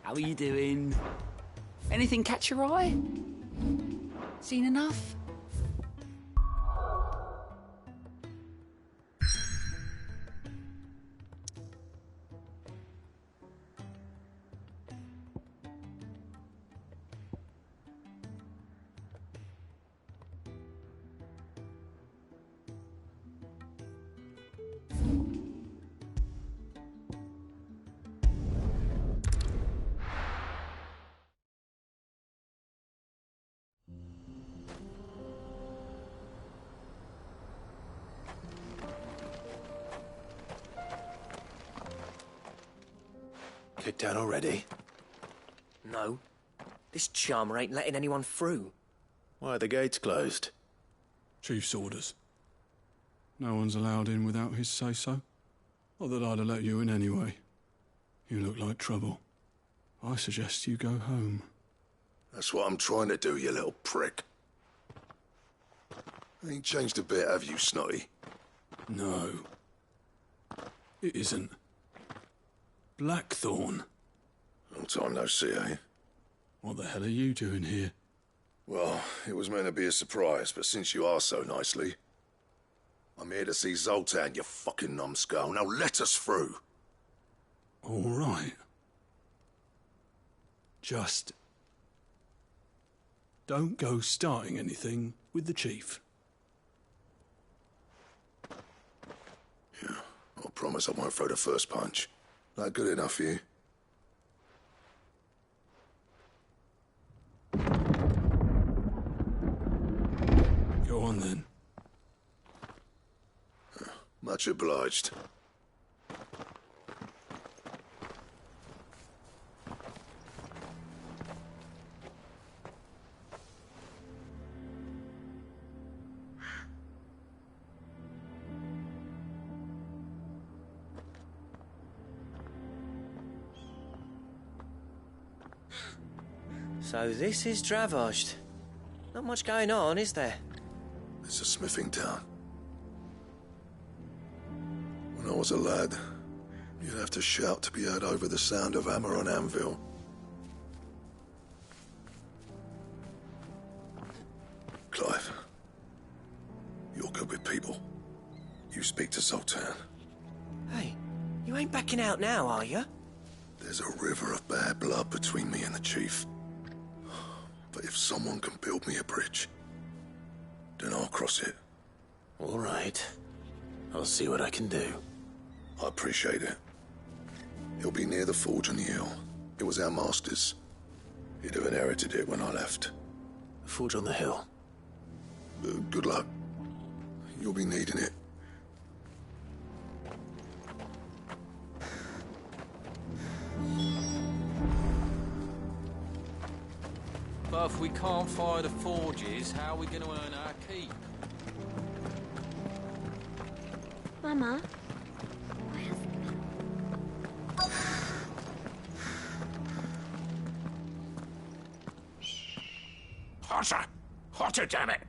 How are you doing? Anything catch your eye? Seen enough? Kicked out already? No. This charmer ain't letting anyone through. Why are the gates closed? Chief's orders. No one's allowed in without his say-so. Not that I'd have let you in anyway. You look like trouble. I suggest you go home. That's what I'm trying to do, you little prick. Ain't changed a bit, have you, Snotty? No. It isn't. Blackthorn. Long time no see, eh? What the hell are you doing here? Well, it was meant to be a surprise, but since you are so nicely, I'm here to see Zoltan, you fucking numbskull. Now let us through. All right. Just don't go starting anything with the chief. Yeah, I promise I won't throw the first punch. That good enough for you? Go on then. Much obliged. So this is Dravozd. Not much going on, is there? It's a smithing town. When I was a lad, You'd have to shout to be heard over the sound of hammer on anvil. Clive, you're good with people. You speak to Zoltan. Hey, you ain't backing out now, are you? There's a river of bad blood between me and the chief. But if someone can build me a bridge, then I'll cross it. All right. I'll see what I can do. I appreciate it. He'll be near the forge on the hill. It was our master's. He'd have inherited it when I left. The forge on the hill? Good luck. You'll be needing it. But if we can't fire the forges, how are we going to earn our keep? Mama, Hotter! Hotter, damn it!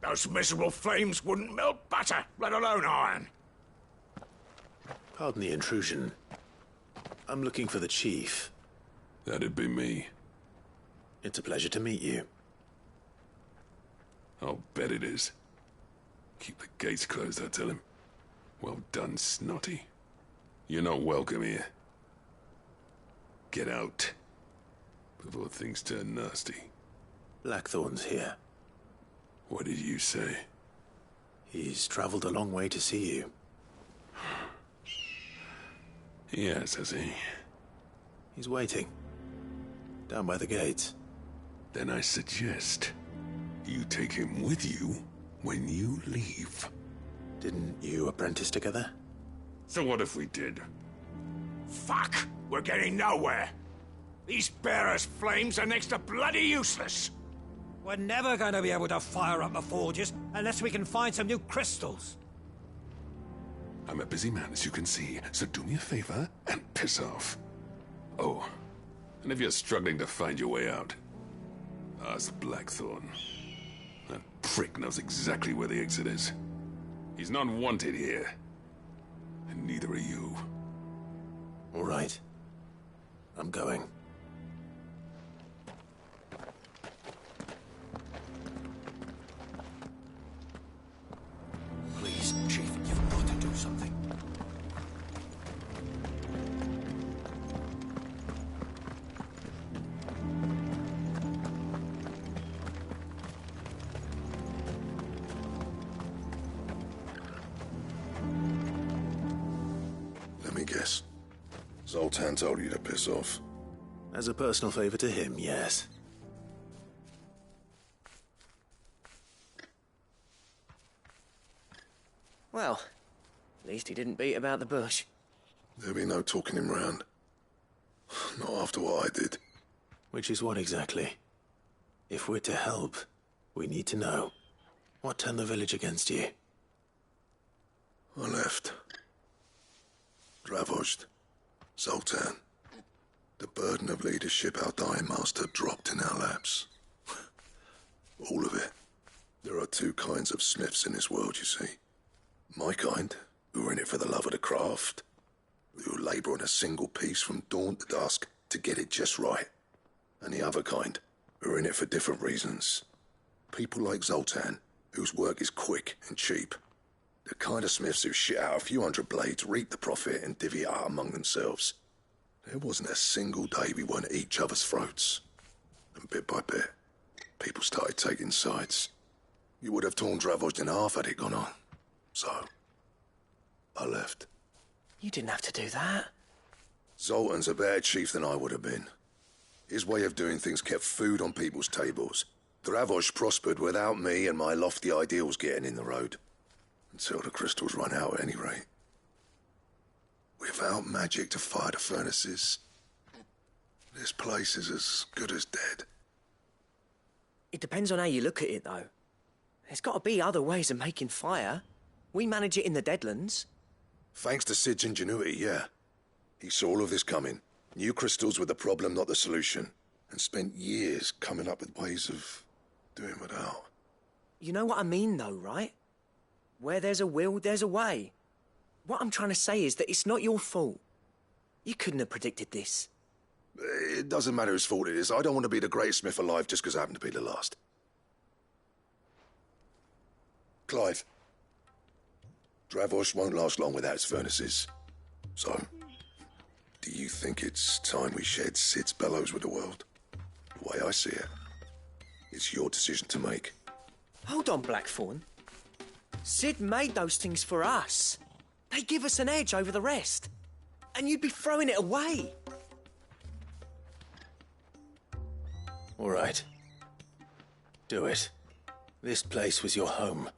Those miserable flames wouldn't melt butter, let alone iron. Pardon the intrusion. I'm looking for the chief. That'd be me. It's a pleasure to meet you. I'll bet it is. Keep the gates closed, I tell him. Well done, Snotty. You're not welcome here. Get out. Before things turn nasty. Blackthorn's here. What did you say? He's traveled a long way to see you. Yes, has he? He's waiting. Down by the gates. Then I suggest you take him with you when you leave. Didn't you apprentice together? So what if we did? Fuck! We're getting nowhere! These bearers' flames are next to bloody useless! We're never going to be able to fire up the forges unless we can find some new crystals. I'm a busy man, as you can see, so do me a favor and piss off. Oh, and if you're struggling to find your way out, ask Blackthorn. That prick knows exactly where the exit is. He's not wanted here. And neither are you. All right. I'm going. Please, Chief, you've got to do something. Let me guess. Zoltan told you to piss off. As a personal favor to him, yes. Well, at least he didn't beat about the bush. There'll be no talking him round. Not after what I did. Which is what exactly? If we're to help, we need to know. What turned the village against you? I left. Dravozd. Zoltan. The burden of leadership our dying master dropped in our laps. All of it. There are two kinds of smiths in this world, you see. My kind, who are in it for the love of the craft, who labour on a single piece from dawn to dusk to get it just right. And the other kind, who are in it for different reasons. People like Zoltan, whose work is quick and cheap. The kind of smiths who shit out a few hundred blades, reap the profit, and divvy it out among themselves. There wasn't a single day we weren't at each other's throats. And bit by bit, people started taking sides. You would have torn Dravozd in half had it gone on. So, I left. You didn't have to do that. Zoltan's a better chief than I would have been. His way of doing things kept food on people's tables. Dravozd prospered without me and my lofty ideals getting in the road. Until the crystals run out at any rate. Without magic to fire the furnaces, this place is as good as dead. It depends on how you look at it, though. There's got to be other ways of making fire. We manage it in the Deadlands. Thanks to Sid's ingenuity, yeah. He saw all of this coming. Knew crystals were the problem, not the solution. And spent years coming up with ways of doing without. You know what I mean, though, right? Where there's a will, there's a way. What I'm trying to say is that it's not your fault. You couldn't have predicted this. It doesn't matter whose fault it is. I don't want to be the greatest smith alive just because I happen to be the last. Clive, Dravosh won't last long without its furnaces. So, do you think it's time we shared Sid's bellows with the world? The way I see it, it's your decision to make. Hold on, Blackthorn. Sid made those things for us. They give us an edge over the rest. And you'd be throwing it away. All right. Do it. This place was your home.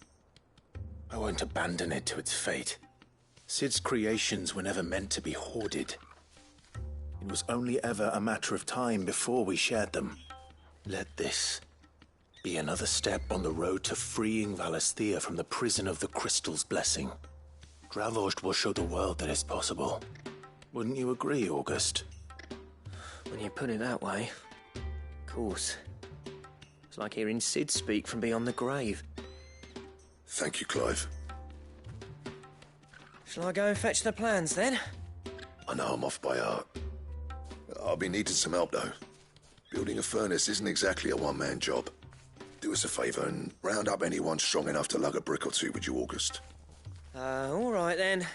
I won't abandon it to its fate. Sid's creations were never meant to be hoarded. It was only ever a matter of time before we shared them. Let this be another step on the road to freeing Valisthea from the prison of the Crystal's blessing. Dravost will show the world that it's possible. Wouldn't you agree, August? When you put it that way, of course. It's like hearing Sid speak from beyond the grave. Thank you, Clive. Shall I go and fetch the plans, then? I know I'm off by heart. I'll be needing some help, though. Building a furnace isn't exactly a one-man job. Do us a favour and round up anyone strong enough to lug a brick or two with you, August. All right, then.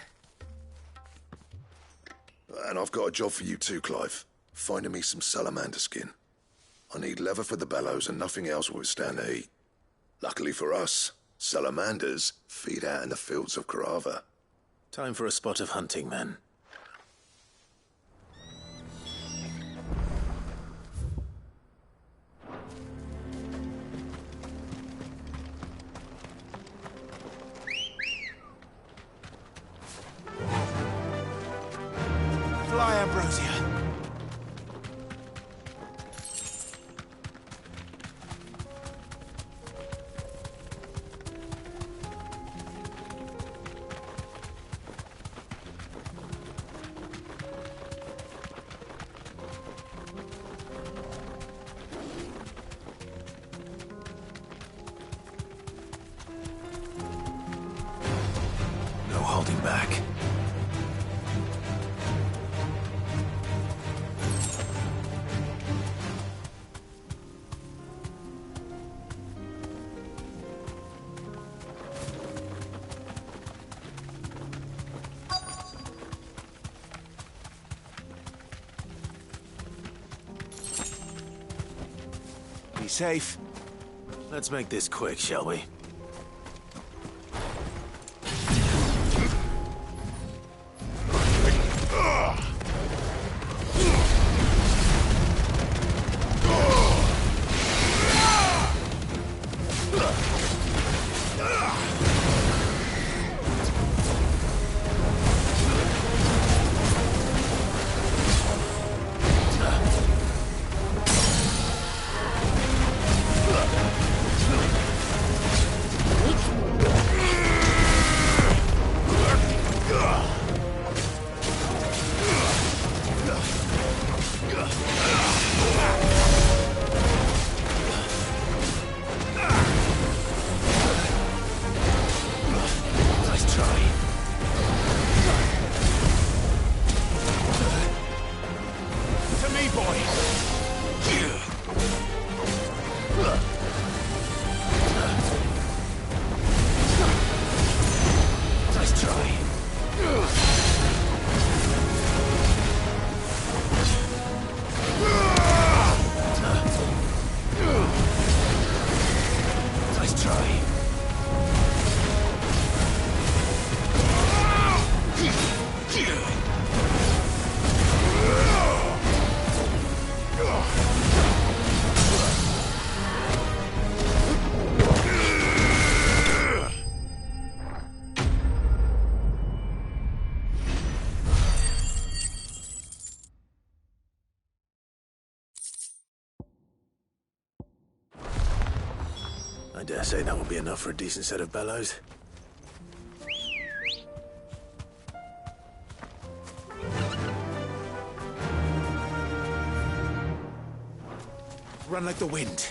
And I've got a job for you too, Clive. Finding me some salamander skin. I need leather for the bellows and nothing else will withstand the heat. Luckily for us, salamanders feed out in the fields of Carava. Time for a spot of hunting, then. Fly, Ambrosia. No holding back. Be safe. Let's make this quick, shall we? I dare say that will be enough for a decent set of bellows. Run like the wind.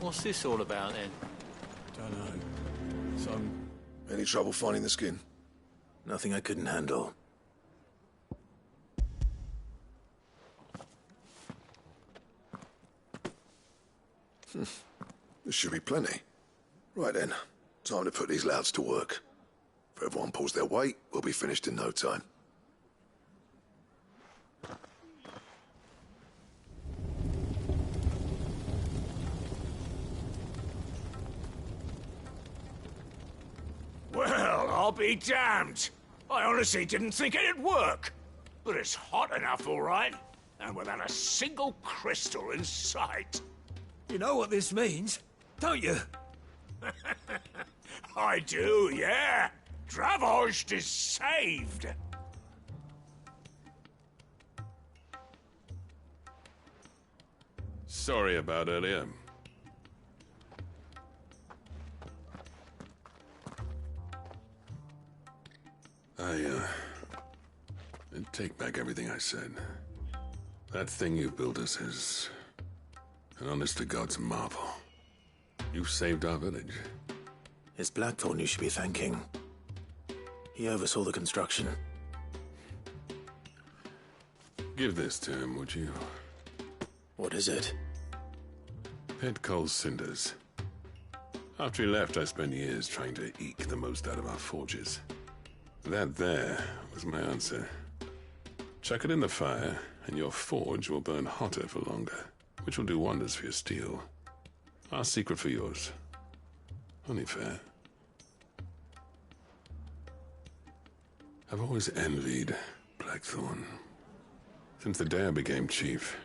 What's this all about then? Dunno. Any trouble finding the skin? Nothing I couldn't handle. There should be plenty. Right then, time to put these louds to work. If everyone pulls their weight, we'll be finished in no time. Well, I'll be damned. I honestly didn't think it'd work. But it's hot enough, all right. And without a single crystal in sight. You know what this means, don't you? I do, yeah. Dravost is saved. Sorry about earlier. I take back everything I said. That thing you built us is an honest-to-God's marvel. You saved our village. It's Blackthorn you should be thanking. He oversaw the construction. Give this to him, would you? What is it? Pet Cole's cinders. After he left, I spent years trying to eke the most out of our forges. That there was my answer. Chuck it in the fire, and your forge will burn hotter for longer, which will do wonders for your steel. Our secret for yours. Only fair. I've always envied Blackthorn. Since the day I became chief,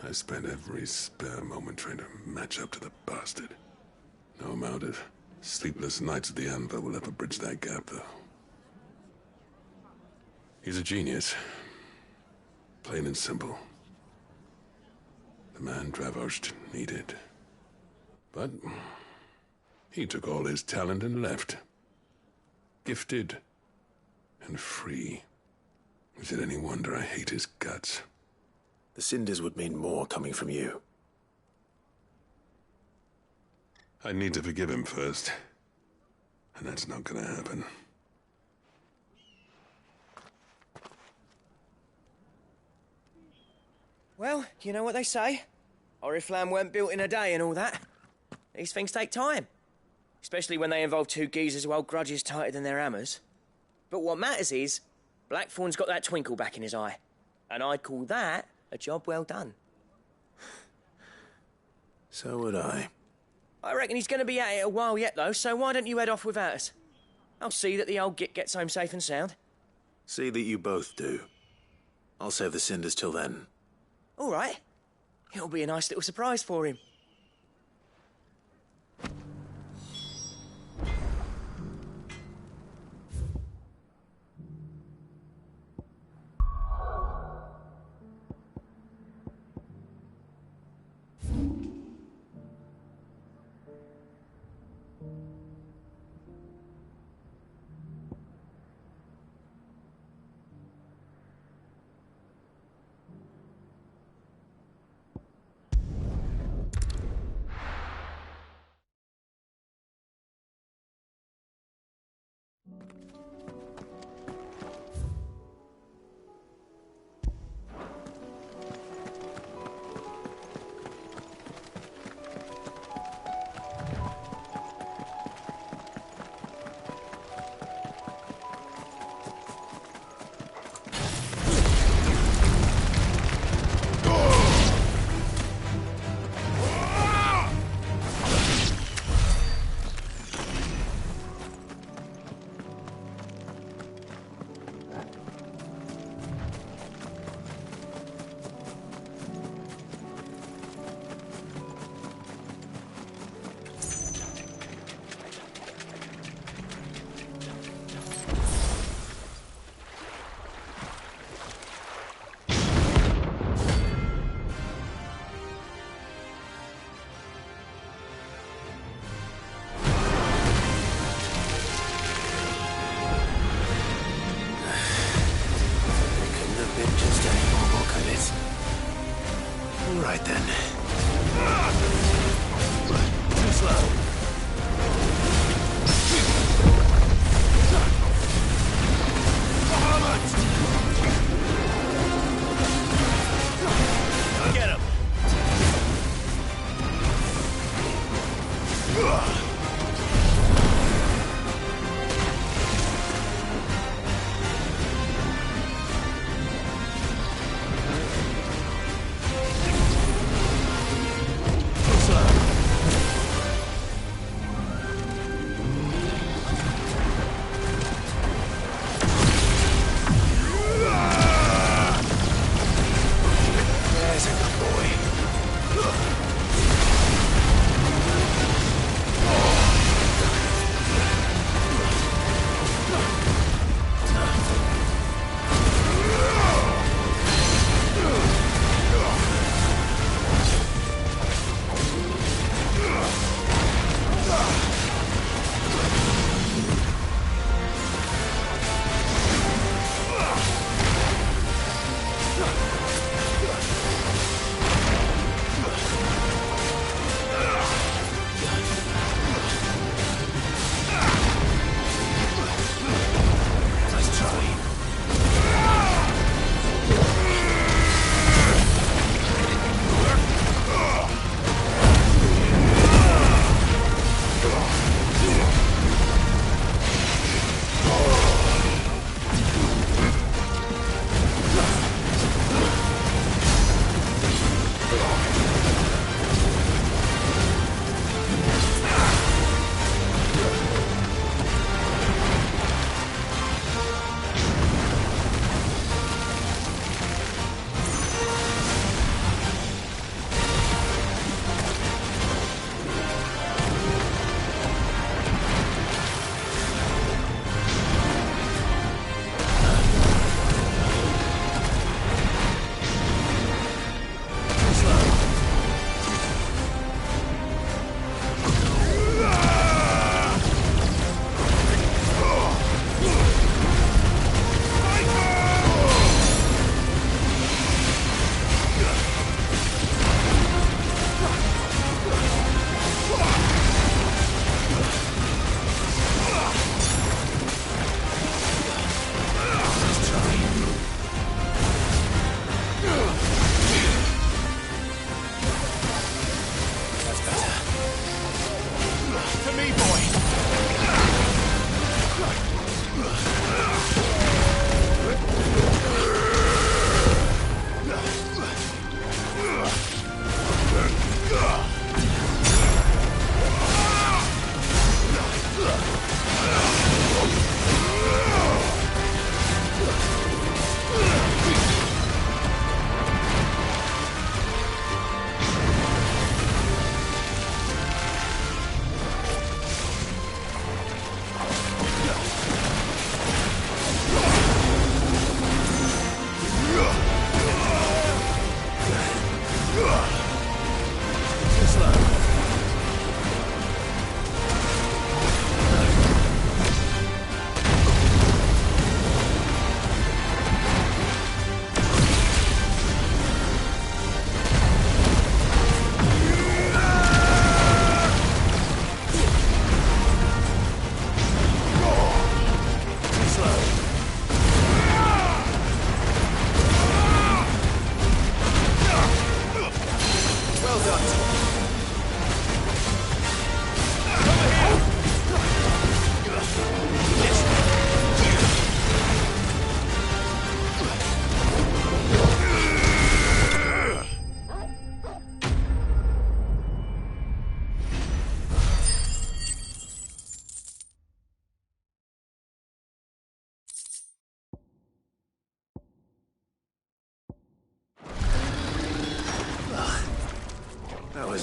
I spent every spare moment trying to match up to the bastard. No amount of sleepless nights at the Anvil will ever bridge that gap, though. He's a genius. Plain and simple. The man Dravost needed. But he took all his talent and left. Gifted and free. Is it any wonder I hate his guts? The cinders would mean more coming from you. I need to forgive him first. And that's not gonna happen. Well, you know what they say. Oriflamme weren't built in a day and all that. These things take time. Especially when they involve two geezers who hold grudges tighter than their hammers. But what matters is, Blackthorn's got that twinkle back in his eye. And I'd call that a job well done. So would I. I reckon he's going to be at it a while yet, though, so why don't you head off without us? I'll see that the old git gets home safe and sound. See that you both do. I'll save the cinders till then. All right. It'll be a nice little surprise for him.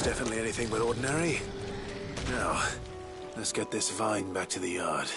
definitely anything but ordinary. Now, let's get this vine back to the yard.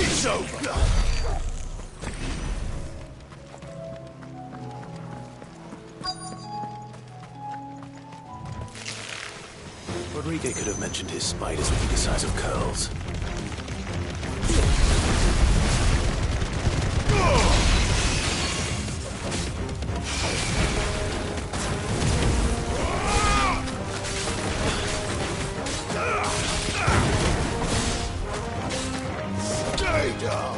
It's over. Rodriguez could have mentioned his spiders would be the size of curls. Stay down.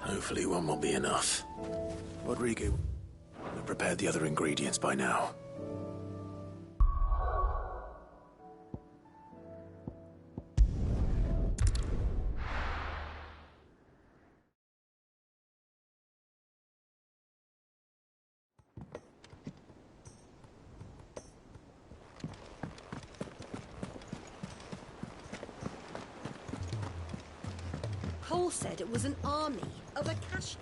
Hopefully one will be enough. Rodriguez would have prepared the other ingredients by now. Cole said it was an army of Akashi.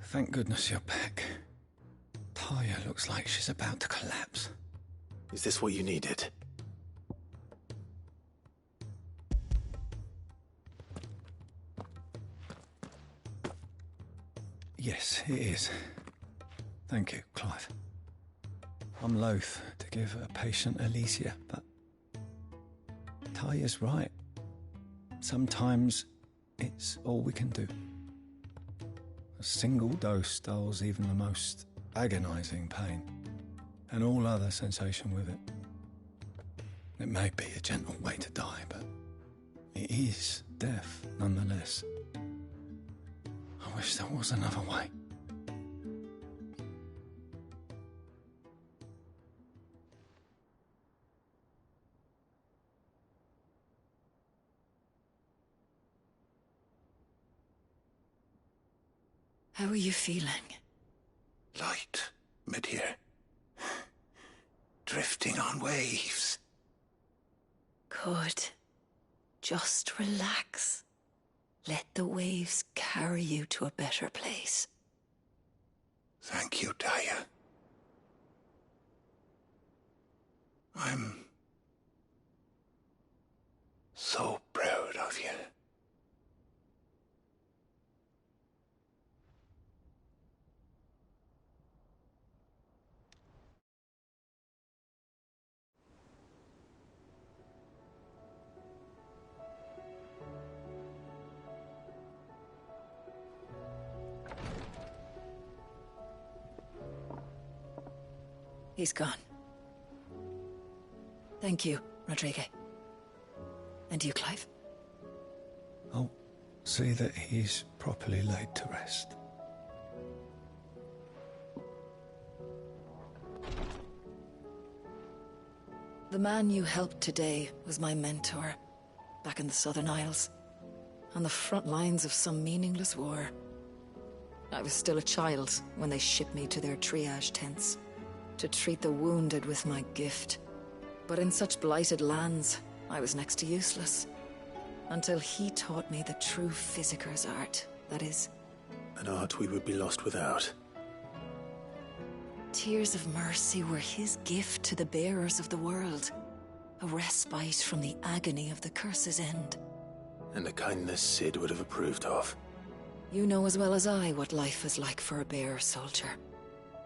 Thank goodness you're back. Taya looks like she's about to collapse. Is this what you needed? Yes, it is. Thank you, Clive. I'm loath to give a patient Alicia, but Taya's right. Sometimes it's all we can do. A single dose dulls even the most agonizing pain, and all other sensation with it. It may be a gentle way to die, but it is death nonetheless. I wish there was another way. How are you feeling? Light, mid-here. Drifting on waves. Good. Just relax. Let the waves carry you to a better place. Thank you, Daya. I'm so proud of you. He's gone. Thank you, Rodrigo. And you, Clive? I'll see that he's properly laid to rest. The man you helped today was my mentor, back in the Southern Isles, on the front lines of some meaningless war. I was still a child when they shipped me to their triage tents, to treat the wounded with my gift. But in such blighted lands, I was next to useless. Until he taught me the true physicker's art, that is. An art we would be lost without. Tears of mercy were his gift to the bearers of the world. A respite from the agony of the curse's end. And a kindness Cid would have approved of. You know as well as I what life is like for a bearer soldier.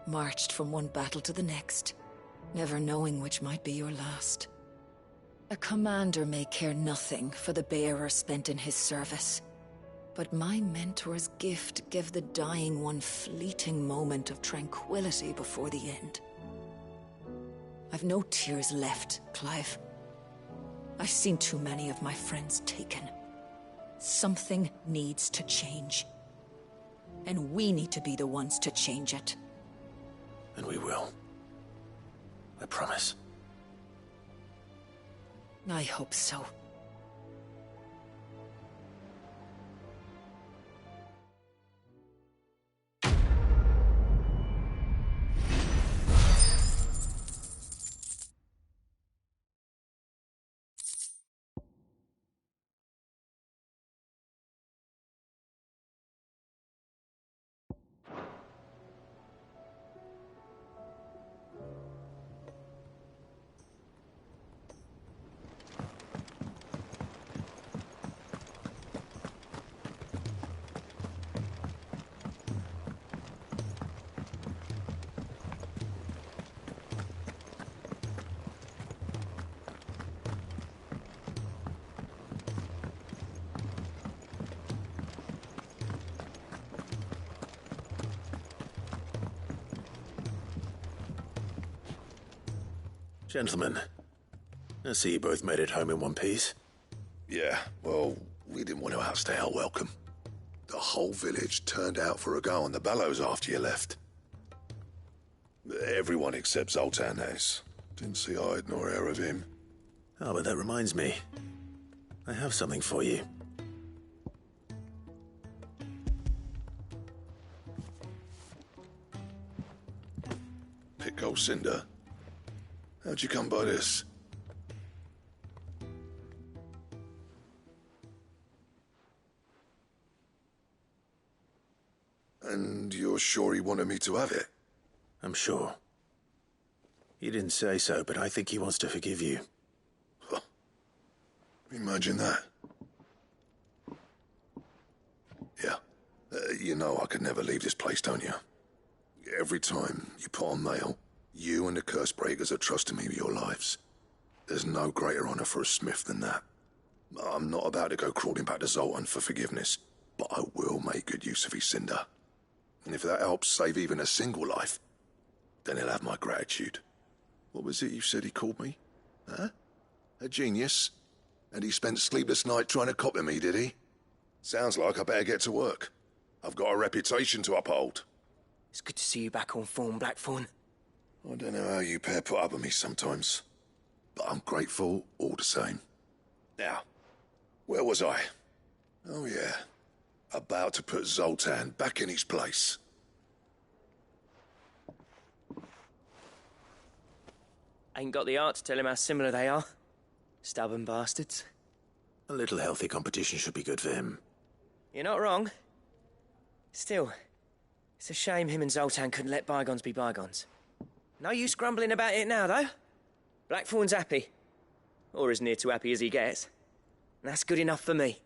Marched from one battle to the next, never knowing which might be your last. A commander may care nothing for the bearer spent in his service, but my mentor's gift gave the dying one fleeting moment of tranquility before the end. I've no tears left, Clive. I've seen too many of my friends taken. Something needs to change. And we need to be the ones to change it. And we will. I promise. I hope so. Gentlemen, I see you both made it home in one piece. Yeah, well, we didn't want to outstay our welcome. The whole village turned out for a go on the bellows after you left. Everyone except Zoltan has. Didn't see hide nor hair of him. Oh, but that reminds me. I have something for you. Pico Cinder? How'd you come by this? And you're sure he wanted me to have it? I'm sure. He didn't say so, but I think he wants to forgive you. Huh. Imagine that. Yeah. You know I could never leave this place, don't you? Every time you put on mail, you and the Cursebreakers are trusting me with your lives. There's no greater honor for a smith than that. I'm not about to go crawling back to Zoltan for forgiveness, but I will make good use of his cinder. And if that helps save even a single life, then he'll have my gratitude. What was it you said he called me? Huh? A genius? And he spent sleepless night trying to copy me, did he? Sounds like I better get to work. I've got a reputation to uphold. It's good to see you back on form, Blackthorn. I don't know how you pair put up with me sometimes, but I'm grateful all the same. Now, where was I? Oh yeah, about to put Zoltan back in his place. Ain't got the art to tell him how similar they are. Stubborn bastards. A little healthy competition should be good for him. You're not wrong. Still, it's a shame him and Zoltan couldn't let bygones be bygones. No use grumbling about it now, though. Blackthorn's happy. Or as near to happy as he gets. And that's good enough for me.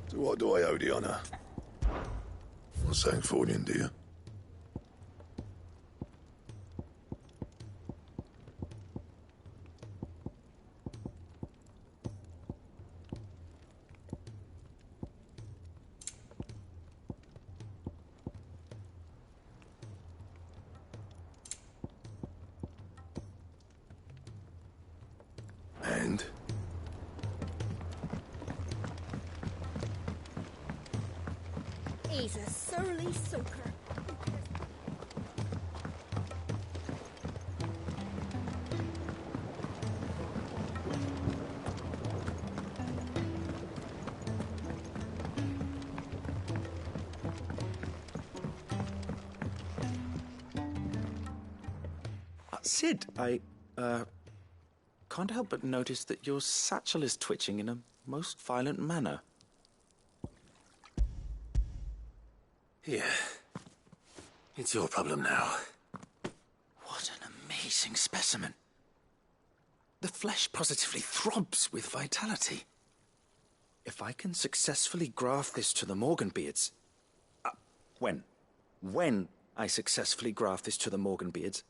So what do I owe the honour? Not saying Fordian, do you? And? He's a surly soaker. Sid, I can't help but notice that your satchel is twitching in a most violent manner. Here. It's your problem now. What an amazing specimen. The flesh positively throbs with vitality. If I can successfully graft this to the Morganbeards... When I successfully graft this to the Morganbeards,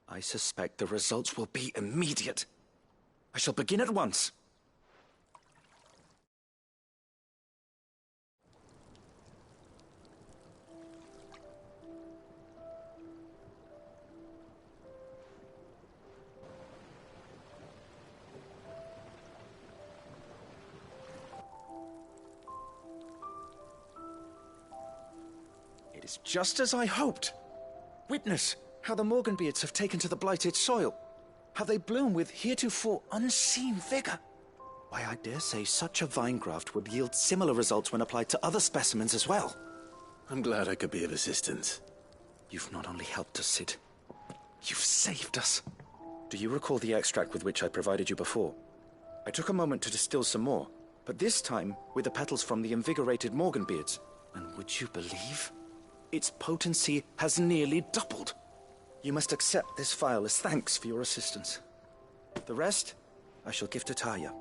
I suspect the results will be immediate. I shall begin at once. It is just as I hoped. Witness how the Morganbeards have taken to the blighted soil. How they bloom with heretofore unseen vigor. Why, I dare say such a vine graft would yield similar results when applied to other specimens as well. I'm glad I could be of assistance. You've not only helped us, Sid, you've saved us. Do you recall the extract with which I provided you before? I took a moment to distill some more, but this time with the petals from the invigorated Morganbeards. And would you believe? Its potency has nearly doubled. You must accept this phial as thanks for your assistance. The rest, I shall give to Taya.